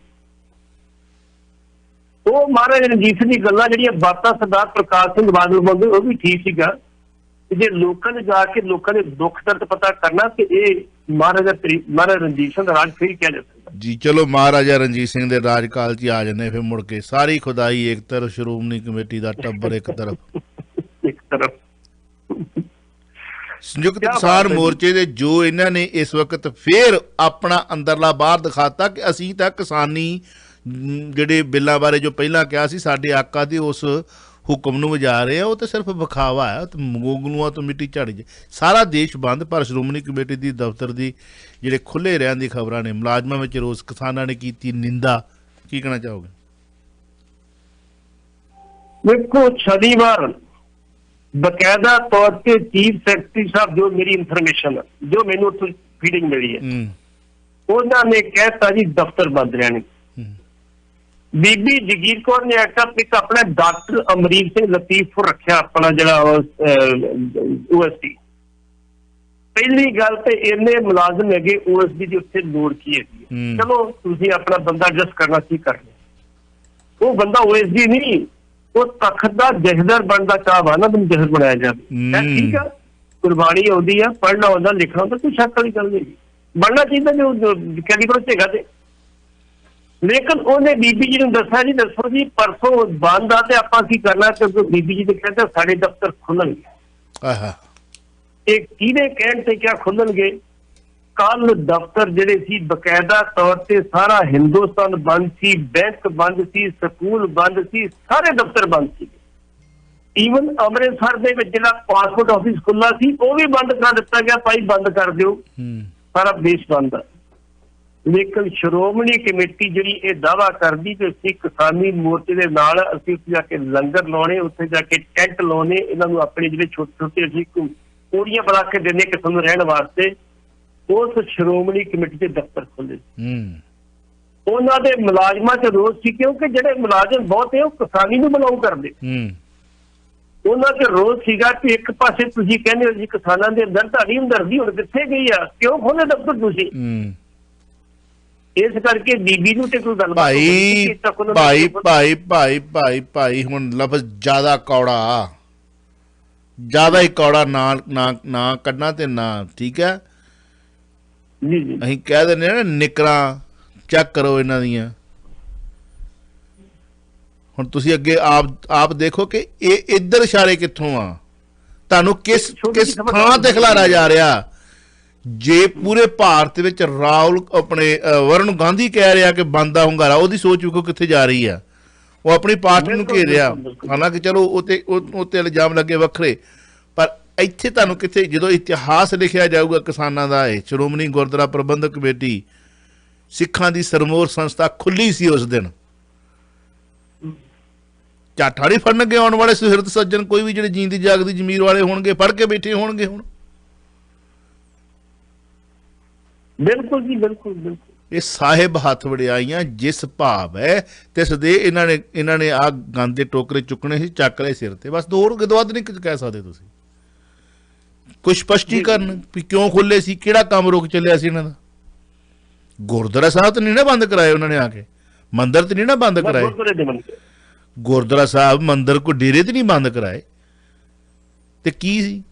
ਉਹ ਮਹਾਰਾਜ ਰਣਜੀਤ ਸਿੰਘ ਦੀ ਗੱਲਾਂ ਜਿਹੜੀਆਂ ਬਾਤਾਂ ਸਰਦਾਰ ਪ੍ਰਕਾਸ਼ ਸਿੰਘ ਬਾਦਲ ਬੋਲਦੇ, ਉਹ ਵੀ ਠੀਕ ਸੀਗਾ। ਜੇ ਲੋਕਾਂ ਨੇ ਜਾ ਕੇ ਲੋਕਾਂ ਦੇ ਦੁੱਖ ਦਰਦ ਪਤਾ ਕਰਨਾ, ਤੇ ਇਹ ਮਹਾਰਾਜਾ ਰਣਜੀਤ ਸਿੰਘ ਦਾ ਰਾਜ ਫਿਰ ਕਿਹਾ ਜਾ ਸਕਦਾ ਜੀ। ਚਲੋ ਮਹਾਰਾਜਾ ਰਣਜੀਤ ਸਿੰਘ ਦੇ ਰਾਜਕਾਲ 'ਚ ਆ ਜਾਂਦੇ ਫਿਰ ਮੁੜ ਕੇ, ਸਾਰੀ ਖੁਦਾਈ ਇੱਕ ਤਰਫ, ਸ਼੍ਰੋਮਣੀ ਕਮੇਟੀ ਦਾ ਟੱਬਰ ਇੱਕ ਤਰਫ। ਸੰਯੁਕਤ ਕਿਸਾਨ ਮੋਰਚੇ ਦੇ ਜੋ ਇਹਨਾਂ ਨੇ ਇਸ ਵਕਤ ਫਿਰ ਆਪਣਾ ਅੰਦਰਲਾ ਬਾਹਰ ਦਿਖਾਤਾ ਕਿ ਅਸੀਂ ਤਾਂ ਕਿਸਾਨੀ ਜਿਹੜੇ ਬਿੱਲਾਂ ਬਾਰੇ ਜੋ ਪਹਿਲਾਂ ਕਿਹਾ ਸੀ, ਸਾਡੇ ਆਕਾ ਦੇ ਉਸ ਹੁਕਮ ਨੂੰ ਵਜਾ ਰਹੇ ਆ, ਉਹ ਤਾਂ ਸਿਰਫ ਵਿਖਾਵਾ ਹੈ, ਗੋਗਲੂਆਂ ਤੋਂ ਮਿੱਟੀ ਝੜ ਜੇ। ਸਾਰਾ ਦੇਸ਼ ਬੰਦ, ਪਰ ਸ਼੍ਰੋਮਣੀ ਕਮੇਟੀ ਦੀ ਦਫ਼ਤਰ ਦੀ ਜਿਹੜੇ ਖੁੱਲ੍ਹੇ ਰਹਿਣ ਦੀ ਖਬਰਾਂ ਨੇ, ਮੁਲਾਜ਼ਮਾਂ ਵਿੱਚ ਰੋਸ, ਕਿਸਾਨਾਂ ਨੇ ਕੀਤੀ ਨਿੰਦਾ, ਕੀ ਕਹਿਣਾ ਚਾਹੋਗੇ? ਦੇਖੋ ਸ਼ਨੀਵਾਰ ਬਕਾਇਦਾ ਤੌਰ ਤੇ ਚੀਫ ਸੈਕਟਰੀ ਸਾਹਿਬ, ਜੋ ਮੇਰੀ ਇਨਫੋਰਮੇਸ਼ਨ ਜੋ ਮੈਨੂੰ ਉੱਥੋਂ ਫੀਡਿੰਗ ਮਿਲੀ ਹੈ, ਉਹਨਾਂ ਨੇ ਕਹਿਤਾ ਜੀ ਦਫ਼ਤਰ ਬੰਦ ਰਹਿਣੇ। ਬੀਬੀ ਜਗੀਰ ਕੌਰ ਨੇ ਇੱਕ ਆਪਣਾ ਡਾਕਟਰ ਅਮਰੀਕ ਸਿੰਘ ਲਤੀਫ ਰੱਖਿਆ, ਆਪਣਾ ਜਿਹੜਾ OSD। ਪਹਿਲੀ ਗੱਲ ਤੇ ਇੰਨੇ ਮੁਲਾਜ਼ਮ ਹੈਗੇ OSD ਦੀ, ਉੱਥੇ ਲੋੜ ਕੀ ਹੈਗੀ? ਚਲੋ ਤੁਸੀਂ ਆਪਣਾ ਬੰਦਾ ਐਡਜਸਟ ਕਰਨਾ ਕੀ ਕਰਨਾ। ਉਹ ਬੰਦਾ OSD ਨਹੀਂ, ਉਹ ਤਖਤ ਦਾ ਜਥੇਦਾਰ ਬਣਦਾ ਚਾਹਵਾ ਨਾ, ਮੈਨੂੰ ਜਥੇਦਾਰ ਬਣਾਇਆ ਜਾਵੇ, ਠੀਕ ਆ, ਕੁਰਬਾਨੀ ਆਉਂਦੀ ਆ, ਪੜ੍ਹਨਾ ਆਉਂਦਾ, ਲਿਖਣਾ ਆਉਂਦਾ, ਕੋਈ ਸ਼ੱਕ ਵਾਲੀ ਗੱਲ ਨਹੀਂ, ਬਣਨਾ ਚਾਹੀਦਾ ਜੋ ਕੈਲੀਬਰ ਹੈਗਾ। ਤੇ ਲੇਕਿਨ ਉਹਨੇ ਬੀਬੀ ਜੀ ਨੂੰ ਦੱਸਿਆ ਜੀ, ਦੱਸੋ ਜੀ ਪਰਸੋਂ ਬੰਦ ਆ ਤੇ ਆਪਾਂ ਕੀ ਕਰਨਾ? ਕਿਉਂਕਿ ਬੀਬੀ ਜੀ ਨੇ ਕਹਿੰਦੇ ਸਾਡੇ ਦਫ਼ਤਰ ਖੁੱਲਣਗੇ। ਇਹ ਕਿਹਦੇ ਕਹਿਣ ਤੇ ਕਿਆ ਖੁੱਲਣਗੇ? ਕੱਲ ਦਫ਼ਤਰ ਜਿਹੜੇ ਸੀ ਬਕਾਇਦਾ ਤੌਰ ਤੇ ਸਾਰਾ ਹਿੰਦੁਸਤਾਨ ਬੰਦ ਸੀ, ਬੈਂਕ ਬੰਦ ਸੀ, ਸਕੂਲ ਬੰਦ ਸੀ, ਸਾਰੇ ਦਫ਼ਤਰ ਬੰਦ ਸੀ। ਈਵਨ ਅੰਮ੍ਰਿਤਸਰ ਦੇ ਵਿੱਚ ਜਿਹੜਾ ਪਾਸਪੋਰਟ ਆਫਿਸ ਖੁੱਲ੍ਹਾ ਸੀ, ਉਹ ਵੀ ਬੰਦ ਕਰ ਦਿੱਤਾ ਗਿਆ, ਭਾਈ ਬੰਦ ਕਰ ਦਿਓ, ਸਾਰਾ ਦੇਸ਼ ਬੰਦ ਆ। ਲੇਕਿਨ ਸ਼੍ਰੋਮਣੀ ਕਮੇਟੀ ਜਿਹੜੀ ਇਹ ਦਾਅਵਾ ਕਰਦੀ ਕਿ ਅਸੀਂ ਕਿਸਾਨੀ ਮੋਰਚੇ ਦੇ ਨਾਲ, ਅਸੀਂ ਉੱਥੇ ਜਾ ਕੇ ਲੰਗਰ ਲਾਉਣੇ, ਉੱਥੇ ਜਾ ਕੇ ਟੈਂਟ ਲਾਉਣੇ, ਇਹਨਾਂ ਨੂੰ ਆਪਣੇ ਜਿਹੜੇ ਛੋਟੇ ਛੋਟੇ ਅਸੀਂ ਕੋੜੀਆਂ ਬਣਾ ਕੇ ਦਿੰਦੇ ਕਿਸਾਨ ਨੂੰ ਰਹਿਣ ਵਾਸਤੇ, ਉਸ ਸ਼੍ਰੋਮਣੀ ਕਮੇਟੀ ਦੇ ਦਫ਼ਤਰ ਖੋਲ੍ਹੇ। ਉਹਨਾਂ ਦੇ ਮੁਲਾਜ਼ਮਾਂ 'ਚ ਰੋਸ ਸੀ, ਕਿਉਂਕਿ ਜਿਹੜੇ ਮੁਲਾਜ਼ਮ ਬਹੁਤ ਹੈ ਉਹ ਕਿਸਾਨੀ ਨੂੰ ਬਿਲੋਂਗ ਕਰਦੇ। ਉਹਨਾਂ ਤੇ ਰੋਸ ਸੀਗਾ ਕਿ ਇੱਕ ਪਾਸੇ ਤੁਸੀਂ ਕਹਿੰਦੇ ਹੋ ਜੀ ਕਿਸਾਨਾਂ ਦੇ ਅੰਦਰ ਤੁਹਾਡੀ ਹਮਦਰਦੀ ਹੁਣ ਕਿੱਥੇ ਗਈ ਆ, ਕਿਉਂ ਖੋਲੇ ਦਫ਼ਤਰ ਤੁਸੀਂ? ਇਸ ਕਰਕੇ ਬੀਬੀ ਨੂੰ ਤੇ ਕੋਈ ਗੱਲ ਭਾਈ ਹੁਣ ਲਫ਼ਜ਼ ਜ਼ਿਆਦਾ ਕੌੜਾ, ਜ਼ਿਆਦਾ ਹੀ ਕੌੜਾ ਨਾ ਕੱਢਣਾ ਤੇ ਨਾ, ਠੀਕ ਹੈ ਜੀ ਜੀ ਅਸੀਂ ਕਹਿ ਦਿੰਦੇ ਨਾ ਨਿਕਰਾਂ ਚੈੱਕ ਕਰੋ ਇਹਨਾਂ ਦੀਆਂ। ਹੁਣ ਤੁਸੀਂ ਅੱਗੇ ਆਪ ਦੇਖੋ ਕਿ ਇਹ ਇੱਧਰ ਇਸ਼ਾਰੇ ਕਿੱਥੋਂ ਆ, ਤੁਹਾਨੂੰ ਕਿਸ ਥਾਂ ਤੇ ਖਿਲਾਰਿਆ ਜਾ ਰਿਹਾ। ਜੇ ਪੂਰੇ ਭਾਰਤ ਵਿੱਚ ਵਰੁਣ ਗਾਂਧੀ ਕਹਿ ਰਿਹਾ ਕਿ ਬੰਦ ਦਾ ਹੁੰਗਾਰਾ, ਉਹਦੀ ਸੋਚ ਵੇਖੋ ਕਿੱਥੇ ਜਾ ਰਹੀ ਆ। ਉਹ ਆਪਣੀ ਪਾਰਟੀ ਨੂੰ ਘੇਰ ਰਿਹਾ, ਹਾਲਾਂਕਿ ਚਲੋ ਉਹ ਤੇ ਇਲਜ਼ਾਮ ਲੱਗੇ ਵੱਖਰੇ, ਪਰ ਇੱਥੇ ਤੁਹਾਨੂੰ ਕਿੱਥੇ, ਜਦੋਂ ਇਤਿਹਾਸ ਲਿਖਿਆ ਜਾਊਗਾ ਕਿਸਾਨਾਂ ਦਾ, ਇਹ ਸ਼੍ਰੋਮਣੀ ਗੁਰਦੁਆਰਾ ਪ੍ਰਬੰਧਕ ਕਮੇਟੀ ਸਿੱਖਾਂ ਦੀ ਸਰਮੋਰ ਸੰਸਥਾ ਖੁੱਲੀ ਸੀ ਉਸ ਦਿਨ, ਝਾਠਾ ਨਹੀਂ ਫੜਨਗੇ ਆਉਣ ਵਾਲੇ ਸੁਹਿਰਦ ਸੱਜਣ, ਕੋਈ ਵੀ ਜਿਹੜੇ ਜੀਂਦੀ ਜਾਗਦੀ ਜ਼ਮੀਰ ਵਾਲੇ ਹੋਣਗੇ, ਫੜ ਕੇ ਬੈਠੇ ਹੋਣਗੇ। ਹੁਣ ਬਿਲਕੁਲ ਜੀ, ਬਿਲਕੁਲ ਇਹ ਸਾਹਿਬ ਹੱਥ ਵੜਿਆਈਆਂ ਜਿਸ ਭਾਵ ਹੈ ਤਿਸ ਦੇ ਇਹਨਾਂ ਨੇ ਆਹ ਗੰਦ ਦੇ ਟੋਕਰੇ ਚੁੱਕਣੇ ਸੀ, ਚੱਕ ਲਏ ਸਿਰ ਤੇ, ਬਸ। ਦੋ ਵੱਧ ਨਹੀਂ ਕਹਿ ਸਕਦੇ ਤੁਸੀਂ। ਕੁਝ ਸਪਸ਼ਟੀਕਰਨ ਵੀ ਕਿਉਂ ਖੁੱਲੇ ਸੀ, ਕਿਹੜਾ ਕੰਮ ਰੁਕ ਚੱਲਿਆ ਸੀ ਇਹਨਾਂ ਦਾ। ਗੁਰਦੁਆਰਾ ਸਾਹਿਬ ਤਾਂ ਨਹੀਂ ਨਾ ਬੰਦ ਕਰਾਏ ਉਹਨਾਂ ਨੇ ਆ ਕੇ, ਮੰਦਿਰ ਤੇ ਨਹੀਂ ਨਾ ਬੰਦ ਕਰਾਏ, ਗੁਰਦੁਆਰਾ ਸਾਹਿਬ ਮੰਦਿਰ ਕੋ ਡੇਰੇ ਤੇ ਨਹੀਂ ਬੰਦ ਕਰਾਏ, ਤੇ ਕੀ ਸੀ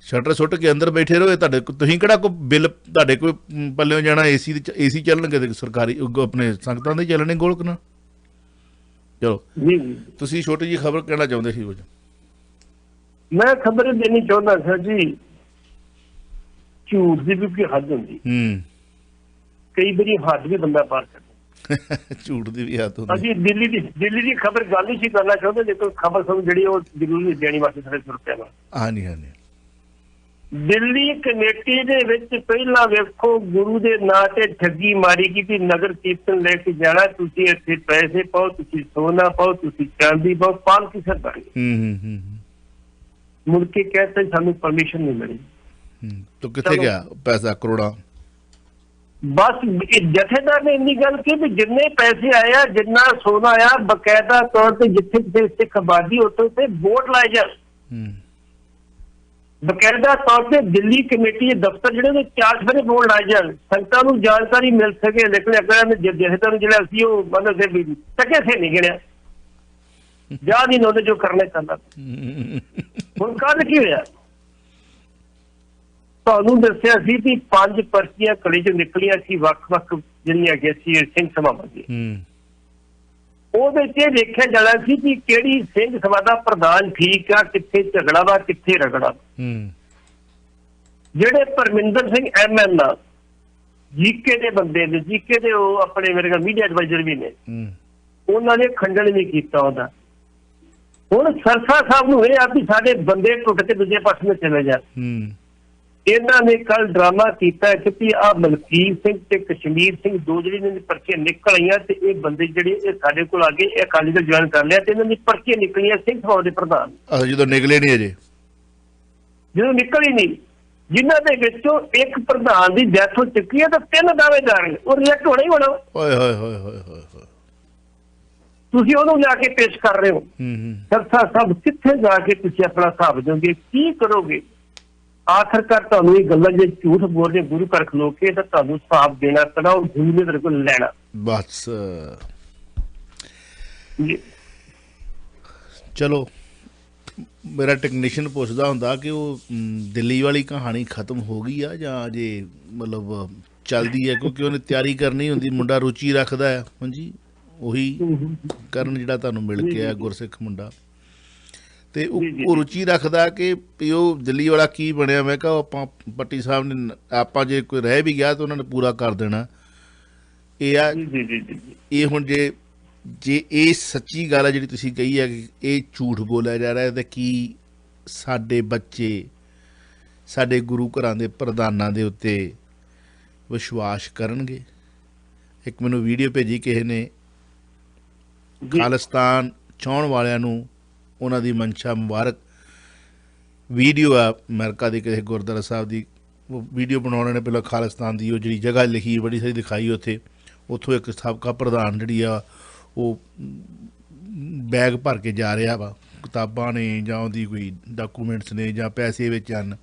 ਸ਼ਟਰ ਸੁੱਟ ਕੇ ਅੰਦਰ ਬੈਠੇ ਰਹੋ। ਤੁਹਾਡੇ ਤੁਸੀਂ ਕਿਹੜਾ ਕੋਈ ਬਿੱਲ ਤੁਹਾਡੇ ਕੋਈ ਪੱਲਿਓਂ ਜਾਣਾ, ਏਸੀ ਚੱਲਣਗੇ ਤੇ ਸਰਕਾਰੀ ਆਪਣੇ ਸੰਗਤਾਂ ਦੇ ਚੱਲਣੇ ਗੋਲਕ ਨਾਲ। ਚਲੋ ਤੁਸੀਂ ਛੋਟੀ ਜਿਹੀ ਖਬਰ ਕਹਿਣਾ ਚਾਹੁੰਦੇ ਸੀ ਕੁਝ? ਮੈਂ ਖਬਰ ਦੇਣੀ ਚਾਹੁੰਦਾ ਸਰ ਜੀ, ਝੂਠ ਦੀ ਵੀ ਕੋਈ ਹੱਦ ਹੁੰਦੀ, ਕਈ ਵਾਰੀ ਹੱਦ ਵੀ ਬੰਦਾ ਪਾਰ ਕਰਦਾ। ਝੂਠ ਦੀ ਵੀ ਹੱਦ ਹੁੰਦੀ। ਅਸੀਂ ਦਿੱਲੀ ਦੀ ਖਬਰ ਗੱਲ ਹੀ ਸੀ ਕਰਨਾ ਚਾਹੁੰਦੇ, ਲੇਕਿਨ ਖਬਰ ਸਾਨੂੰ ਜਿਹੜੀ ਉਹ ਜ਼ਰੂਰੀ ਦੇਣੀ ਵਾਸਤੇ ਸਾਡੇ ਸੁਰੱਖਿਆ ਨਾਲ। ਹਾਂਜੀ ਦਿੱਲੀ ਕਮੇਟੀ ਦੇ ਵਿੱਚ ਪਹਿਲਾਂ ਵੇਖੋ ਗੁਰੂ ਦੇ ਨਾਂ ਤੇ ਠੱਗੀ ਮਾਰੀ ਗਈ ਕਿ ਨਗਰ ਕੀਰਤਨ ਲੈ ਕੇ ਜਾਣਾ, ਤੁਸੀਂ ਇੱਥੇ ਪੈਸੇ ਪਾਓ, ਤੁਸੀਂ ਸੋਨਾ ਪਾਓ, ਤੁਸੀਂ ਚਾਂਦੀ ਪਾਓ, ਪਾਲਕੀ ਸਰਦਾਰੀ। ਮੁੜ ਕੇ ਕਹਿੰਦੇ ਸਾਨੂੰ ਪਰਮਿਸ਼ਨ ਨਹੀਂ ਮਿਲੀ। ਤਾਂ ਕਿੱਥੇ ਗਿਆ ਪੈਸਾ ਕਰੋੜਾਂ? ਬਸ ਜਥੇਦਾਰ ਨੇ ਇੰਨੀ ਗੱਲ ਕੀ ਵੀ ਜਿੰਨੇ ਪੈਸੇ ਆਇਆ, ਜਿੰਨਾ ਸੋਨਾ ਆਇਆ, ਬਕਾਇਦਾ ਤੌਰ ਤੇ ਜਿੱਥੇ ਕਿਤੇ ਸਿੱਖ ਆਬਾਦੀ ਉੱਥੇ ਤੇ ਵੋਟ ਲਾਏ ਜਾ, ਬਕਾਇਦਾ ਤੌਰ ਤੇ ਦਿੱਲੀ ਕਮੇਟੀ ਦੇ ਦਫ਼ਤਰ ਜਿਹੜੇ ਨੇ 4 ਸਵੇਰੇ ਵੋਟ ਲਾਏ ਜਾਣ, ਸੰਗਤਾਂ ਨੂੰ ਜਾਣਕਾਰੀ ਮਿਲ ਸਕੇ। ਲੇਕਿਨ ਅਗਰ ਜਥੇਦਾਰ ਜਿਹੜਾ ਸੀ ਉਹ ਮਤਲਬ ਟਕੇ ਸੇ ਨਹੀਂ ਗਿਣਿਆ, ਜਾ ਨਹੀਂ ਨੋਦੇ ਜੋ ਕਰਨੇ ਚਾਹੁੰਦਾ। ਹੁਣ ਕੱਲ ਕੀ ਹੋਇਆ, ਤੁਹਾਨੂੰ ਦੱਸਿਆ ਸੀ ਕਿ 5 ਪਰਚੀਆਂ ਕੜੀ ਚੋਂ ਨਿਕਲੀਆਂ ਸੀ, ਵੱਖ-ਵੱਖ ਜਿਹੜੀਆਂ ਹੈਗੀਆਂ ਸੀ ਸਿੰਘ ਸਭਾਵਾਂ ਦੀਆਂ। ਉਹਦੇ ਚ ਇਹ ਦੇਖਿਆ ਜਾਣਾ ਸੀ ਕਿ ਕਿਹੜੀ ਸਿੰਘ ਸਭਾ ਦਾ ਪ੍ਰਧਾਨ ਠੀਕ ਆ, ਕਿੱਥੇ ਝਗੜਾ ਵਾ, ਕਿੱਥੇ ਰਗੜਾ। ਜਿਹੜੇ ਪਰਮਿੰਦਰ ਸਿੰਘ MN ਆ, ਜੀਕੇ ਦੇ ਬੰਦੇ ਨੇ, ਜੀਕੇ ਦੇ ਉਹ ਆਪਣੇ ਮੇਰੇ ਕੋਲ ਮੀਡੀਆ ਐਡਵਾਈਜ਼ਰ ਵੀ ਨੇ, ਉਹਨਾਂ ਨੇ ਖੰਡਨ ਨਹੀਂ ਕੀਤਾ ਉਹਦਾ। ਹੁਣ ਸਰਸਾ ਸਾਹਿਬ ਨੂੰ ਇਹ ਆ ਵੀ ਸਾਡੇ ਬੰਦੇ ਟੁੱਟ ਕੇ ਦੂਜੇ ਪਾਸੇ ਨੂੰ ਚਲੇ ਜਾ। ਇਹਨਾਂ ਨੇ ਕੱਲ ਡਰਾਮਾ ਕੀਤਾ ਕਿ ਆਹ ਮਲਕੀਤ ਸਿੰਘ ਤੇ ਕਸ਼ਮੀਰ ਸਿੰਘ ਦੋ ਜਿਹੜੇ ਪਰਚੀਆਂ ਨਿਕਲ ਆਈਆਂ, ਤੇ ਇਹ ਬੰਦੇ ਜਿਹੜੇ ਇਹ ਸਾਡੇ ਕੋਲ ਆ ਗਏ, ਇਹ ਅਕਾਲੀ ਦਲ ਜੁਆਇਨ ਕਰ ਲਿਆ, ਤੇ ਇਹਨਾਂ ਦੀ ਪਰਚੀਆਂ ਨਿਕਲੀਆਂ ਸਿੰਘ ਸਭਾ ਦੇ ਪ੍ਰਧਾਨ। ਜਦੋਂ ਨਿਕਲੇ ਨਹੀਂ ਅਜੇ, ਜਦੋਂ ਨਿਕਲੀ ਨਹੀਂ, ਜਿਨ੍ਹਾਂ ਦੇ ਵਿੱਚੋਂ ਇੱਕ ਪ੍ਰਧਾਨ ਦੀ ਡੈਥ ਹੋ ਚੁੱਕੀ ਹੈ, ਤਾਂ 3 ਦਾਅਵੇਦਾਰ ਨੇ, ਉਹ ਰਿਜੈਕਟ ਹੋਣਾ ਹੀ ਹੋਣਾ। ਓਏ ਹੋਏ ਹੋਏ ਹੋਏ ਹੋਏ, ਤੁਸੀਂ ਉਹਨੂੰ ਲਿਆ ਕੇ ਪੇਸ਼ ਕਰ ਰਹੇ ਹੋ। ਸਰਸਾ ਸਾਹਿਬ ਕਿੱਥੇ ਜਾ ਕੇ ਤੁਸੀਂ ਆਪਣਾ ਹਿਸਾਬ ਦਿਓਗੇ, ਕੀ ਕਰੋਗੇ? ਆਖਰਕਾਰ ਤੁਹਾਨੂੰ ਇਹ ਗੱਲਾਂ ਜੇ ਝੂਠ ਬੋਲ ਰਹੇ ਗੁਰੂ ਘਰ ਖਲੋ ਕੇ, ਤਾਂ ਤੁਹਾਨੂੰ ਹਿਸਾਬ ਦੇਣਾ ਪੈਣਾ, ਉਹ ਗੁਰੂ ਨੇ ਤੇਰੇ ਕੋਲ ਲੈਣਾ। ਬਸ ਚਲੋ, ਮੇਰਾ ਟੈਕਨੀਸ਼ੀਅਨ ਪੁੱਛਦਾ ਹੁੰਦਾ ਕਿ ਉਹ ਦਿੱਲੀ ਵਾਲੀ ਕਹਾਣੀ ਖਤਮ ਹੋ ਗਈ ਆ ਜਾਂ ਅਜੇ ਮਤਲਬ ਚੱਲਦੀ ਹੈ, ਕਿਉਂਕਿ ਉਹਨੇ ਤਿਆਰੀ ਕਰਨੀ ਹੁੰਦੀ, ਮੁੰਡਾ ਰੁਚੀ ਰੱਖਦਾ ਹੈ। ਹਾਂਜੀ, ਉਹੀ ਕਰਨ ਜਿਹੜਾ ਤੁਹਾਨੂੰ ਮਿਲ ਕੇ ਆਇਆ, ਗੁਰਸਿੱਖ ਮੁੰਡਾ, ਤੇ ਉਹ ਰੁਚੀ ਰੱਖਦਾ ਕਿ ਉਹ ਦਿੱਲੀ ਵਾਲਾ ਕੀ ਬਣਿਆ। ਮੈਂ ਕਿਹਾ ਆਪਾਂ ਪੱਟੀ ਸਾਹਿਬ ਨੇ, ਆਪਾਂ ਜੇ ਕੋਈ ਰਹਿ ਵੀ ਗਿਆ ਤਾਂ ਉਹਨਾਂ ਨੇ ਪੂਰਾ ਕਰ ਦੇਣਾ। ਇਹ ਆ, ਇਹ ਹੁਣ ਜੇ ਇਹ ਸੱਚੀ ਗੱਲ ਹੈ ਜਿਹੜੀ ਤੁਸੀਂ ਕਹੀ ਹੈ ਕਿ ਇਹ ਝੂਠ ਬੋਲਿਆ ਜਾ ਰਿਹਾ, ਤਾਂ ਕੀ ਸਾਡੇ ਬੱਚੇ ਸਾਡੇ ਗੁਰੂ ਘਰਾਂ ਦੇ ਪ੍ਰਧਾਨਾਂ ਦੇ ਉੱਤੇ ਵਿਸ਼ਵਾਸ ਕਰਨਗੇ? ਇੱਕ ਮੈਨੂੰ ਵੀਡੀਓ ਭੇਜੀ ਕਿਸੇ ਨੇ, ਖਾਲਿਸਤਾਨ ਚਾਹੁਣ ਵਾਲਿਆਂ ਨੂੰ ਉਹਨਾਂ ਦੀ ਮਨਸ਼ਾ ਮੁਬਾਰਕ ਵੀਡੀਓ ਆ ਅਮਰੀਕਾ ਦੇ ਕਿਸੇ ਗੁਰਦੁਆਰਾ ਸਾਹਿਬ ਦੀ। ਉਹ ਵੀਡੀਓ ਬਣਾਉਣ ਨੇ ਪਹਿਲਾਂ ਖਾਲਿਸਤਾਨ ਦੀ ਉਹ ਜਿਹੜੀ ਜਗ੍ਹਾ ਲਿਖੀ ਬੜੀ ਸਾਰੀ ਦਿਖਾਈ, ਉੱਥੋਂ ਇੱਕ ਸਾਬਕਾ ਪ੍ਰਧਾਨ ਜਿਹੜੀ ਆ ਉਹ ਬੈਗ ਭਰ ਕੇ ਜਾ ਰਿਹਾ ਵਾ, ਕਿਤਾਬਾਂ ਨੇ ਜਾਂ ਉਹਦੀ ਕੋਈ ਡਾਕੂਮੈਂਟਸ ਨੇ ਜਾਂ ਪੈਸੇ ਵਿੱਚ ਹਨ।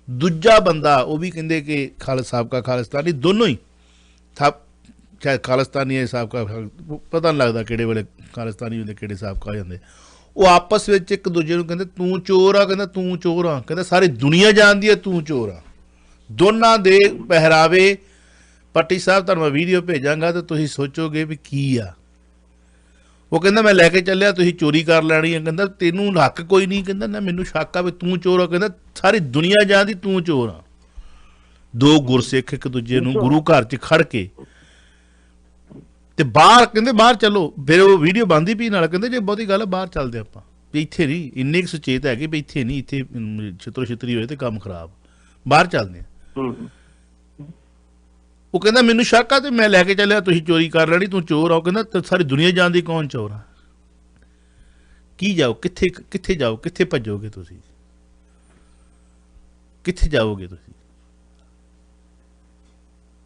ਦੂਜਾ ਬੰਦਾ ਉਹ ਵੀ ਕਹਿੰਦੇ ਕਿ ਸਾਬਕਾ ਖਾਲਿਸਤਾਨੀ, ਦੋਨੋਂ ਹੀ ਚਾਹੇ ਖਾਲਿਸਤਾਨੀ ਹੈ ਸਾਬਕਾ, ਪਤਾ ਨਹੀਂ ਲੱਗਦਾ ਕਿਹੜੇ ਵੇਲੇ ਖਾਲਿਸਤਾਨੀ ਹੁੰਦੇ ਕਿਹੜੇ ਸਾਬਕਾ ਹੋ ਜਾਂਦੇ। ਉਹ ਆਪਸ ਵਿੱਚ ਇੱਕ ਦੂਜੇ ਨੂੰ ਕਹਿੰਦੇ ਤੂੰ ਚੋਰ ਆ, ਕਹਿੰਦਾ ਤੂੰ ਚੋਰ ਆ, ਕਹਿੰਦਾ ਸਾਰੀ ਦੁਨੀਆ ਜਾਣਦੀ ਹੈ ਤੂੰ ਚੋਰ ਆ। ਦੋਨਾਂ ਦੇ ਪਹਿਰਾਵੇ, ਪੱਟੀ ਸਾਹਿਬ ਤੁਹਾਨੂੰ ਮੈਂ ਵੀਡੀਓ ਭੇਜਾਂਗਾ ਤਾਂ ਤੁਸੀਂ ਸੋਚੋਗੇ ਵੀ ਕੀ ਆ। ਉਹ ਕਹਿੰਦਾ ਮੈਂ ਲੈ ਕੇ ਚੱਲਿਆ, ਤੁਸੀਂ ਚੋਰੀ ਕਰ ਲੈਣੀ ਹੈ। ਕਹਿੰਦਾ ਤੈਨੂੰ ਹੱਕ ਕੋਈ ਨਹੀਂ, ਕਹਿੰਦਾ ਨਾ ਮੈਨੂੰ ਸ਼ੱਕ ਆ ਵੀ ਤੂੰ ਚੋਰ ਆ, ਕਹਿੰਦਾ ਸਾਰੀ ਦੁਨੀਆ ਜਾਣਦੀ ਤੂੰ ਚੋਰ ਆ। ਦੋ ਗੁਰਸਿੱਖ ਇੱਕ ਦੂਜੇ ਨੂੰ ਗੁਰੂ ਘਰ 'ਚ ਖੜ ਕੇ ਤੇ ਬਾਹਰ, ਕਹਿੰਦੇ ਬਾਹਰ ਚੱਲੋ। ਫਿਰ ਉਹ ਵੀਡੀਓ ਬਣਦੀ ਪਈ ਨਾਲ, ਕਹਿੰਦੇ ਜੇ ਬਹੁਤੀ ਗੱਲ ਬਾਹਰ ਚੱਲਦੇ ਆਪਾਂ, ਵੀ ਇੱਥੇ ਨਹੀਂ, ਇੰਨੇ ਕੁ ਸੁਚੇਤ ਹੈਗੇ ਵੀ ਇੱਥੇ ਨਹੀਂ, ਇੱਥੇ ਛਿੱਤਰੋ ਛਿੱਤਰੀ ਹੋਏ ਤੇ ਕੰਮ ਖਰਾਬ, ਬਾਹਰ ਚੱਲਦੇ ਆ। ਉਹ ਕਹਿੰਦਾ ਮੈਨੂੰ ਸ਼ੱਕ ਆ ਤੇ ਮੈਂ ਲੈ ਕੇ ਚੱਲਿਆ, ਤੁਸੀਂ ਚੋਰੀ ਕਰ ਲੈਣੀ, ਤੂੰ ਚੋਰ ਆ। ਉਹ ਕਹਿੰਦਾ ਸਾਰੀ ਦੁਨੀਆ ਜਾਣਦੀ ਕੌਣ ਚੋਰ ਆ। ਕੀ ਜਾਓ, ਕਿੱਥੇ ਜਾਓ, ਕਿੱਥੇ ਭੱਜੋਗੇ ਤੁਸੀਂ, ਕਿੱਥੇ ਜਾਓਗੇ ਤੁਸੀਂ,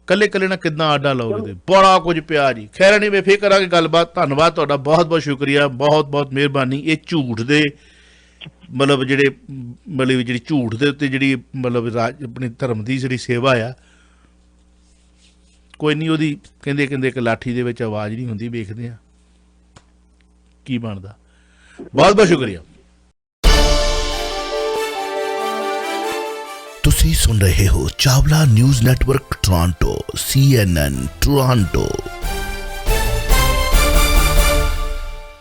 ਕੱਲੇ ਕੱਲੇ ਨਾਲ ਕਿੱਦਾਂ ਆਡਾ ਲਾਓਗੇ ਤੁਸੀਂ। ਬੜਾ ਕੁਝ ਪਿਆ ਜੀ। ਖੈਰ ਨਹੀਂ, ਮੈਂ ਫੇਰ ਕਰਾਂਗੇ ਗੱਲਬਾਤ। ਧੰਨਵਾਦ ਤੁਹਾਡਾ, ਬਹੁਤ ਬਹੁਤ ਸ਼ੁਕਰੀਆ, ਬਹੁਤ ਬਹੁਤ ਮਿਹਰਬਾਨੀ। ਇਹ ਝੂਠ ਦੇ ਮਤਲਬ ਜਿਹੜੀ ਝੂਠ ਦੇ ਉੱਤੇ ਜਿਹੜੀ ਆਪਣੀ ਧਰਮ ਦੀ ਜਿਹੜੀ ਸੇਵਾ ਆ, ਕੋਈ ਨਹੀਂ, ਉਹਦੀ ਕਹਿੰਦੇ ਇੱਕ ਲਾਠੀ ਦੇ ਵਿੱਚ ਆਵਾਜ਼ ਨਹੀਂ ਹੁੰਦੀ। ਵੇਖਦੇ ਆ ਕੀ ਬਣਦਾ। ਬਹੁਤ ਬਹੁਤ ਸ਼ੁਕਰੀਆ। ਤੁਸੀਂ ਸੁਣ ਰਹੇ ਹੋ Chawla news network Toronto CNN Toronto.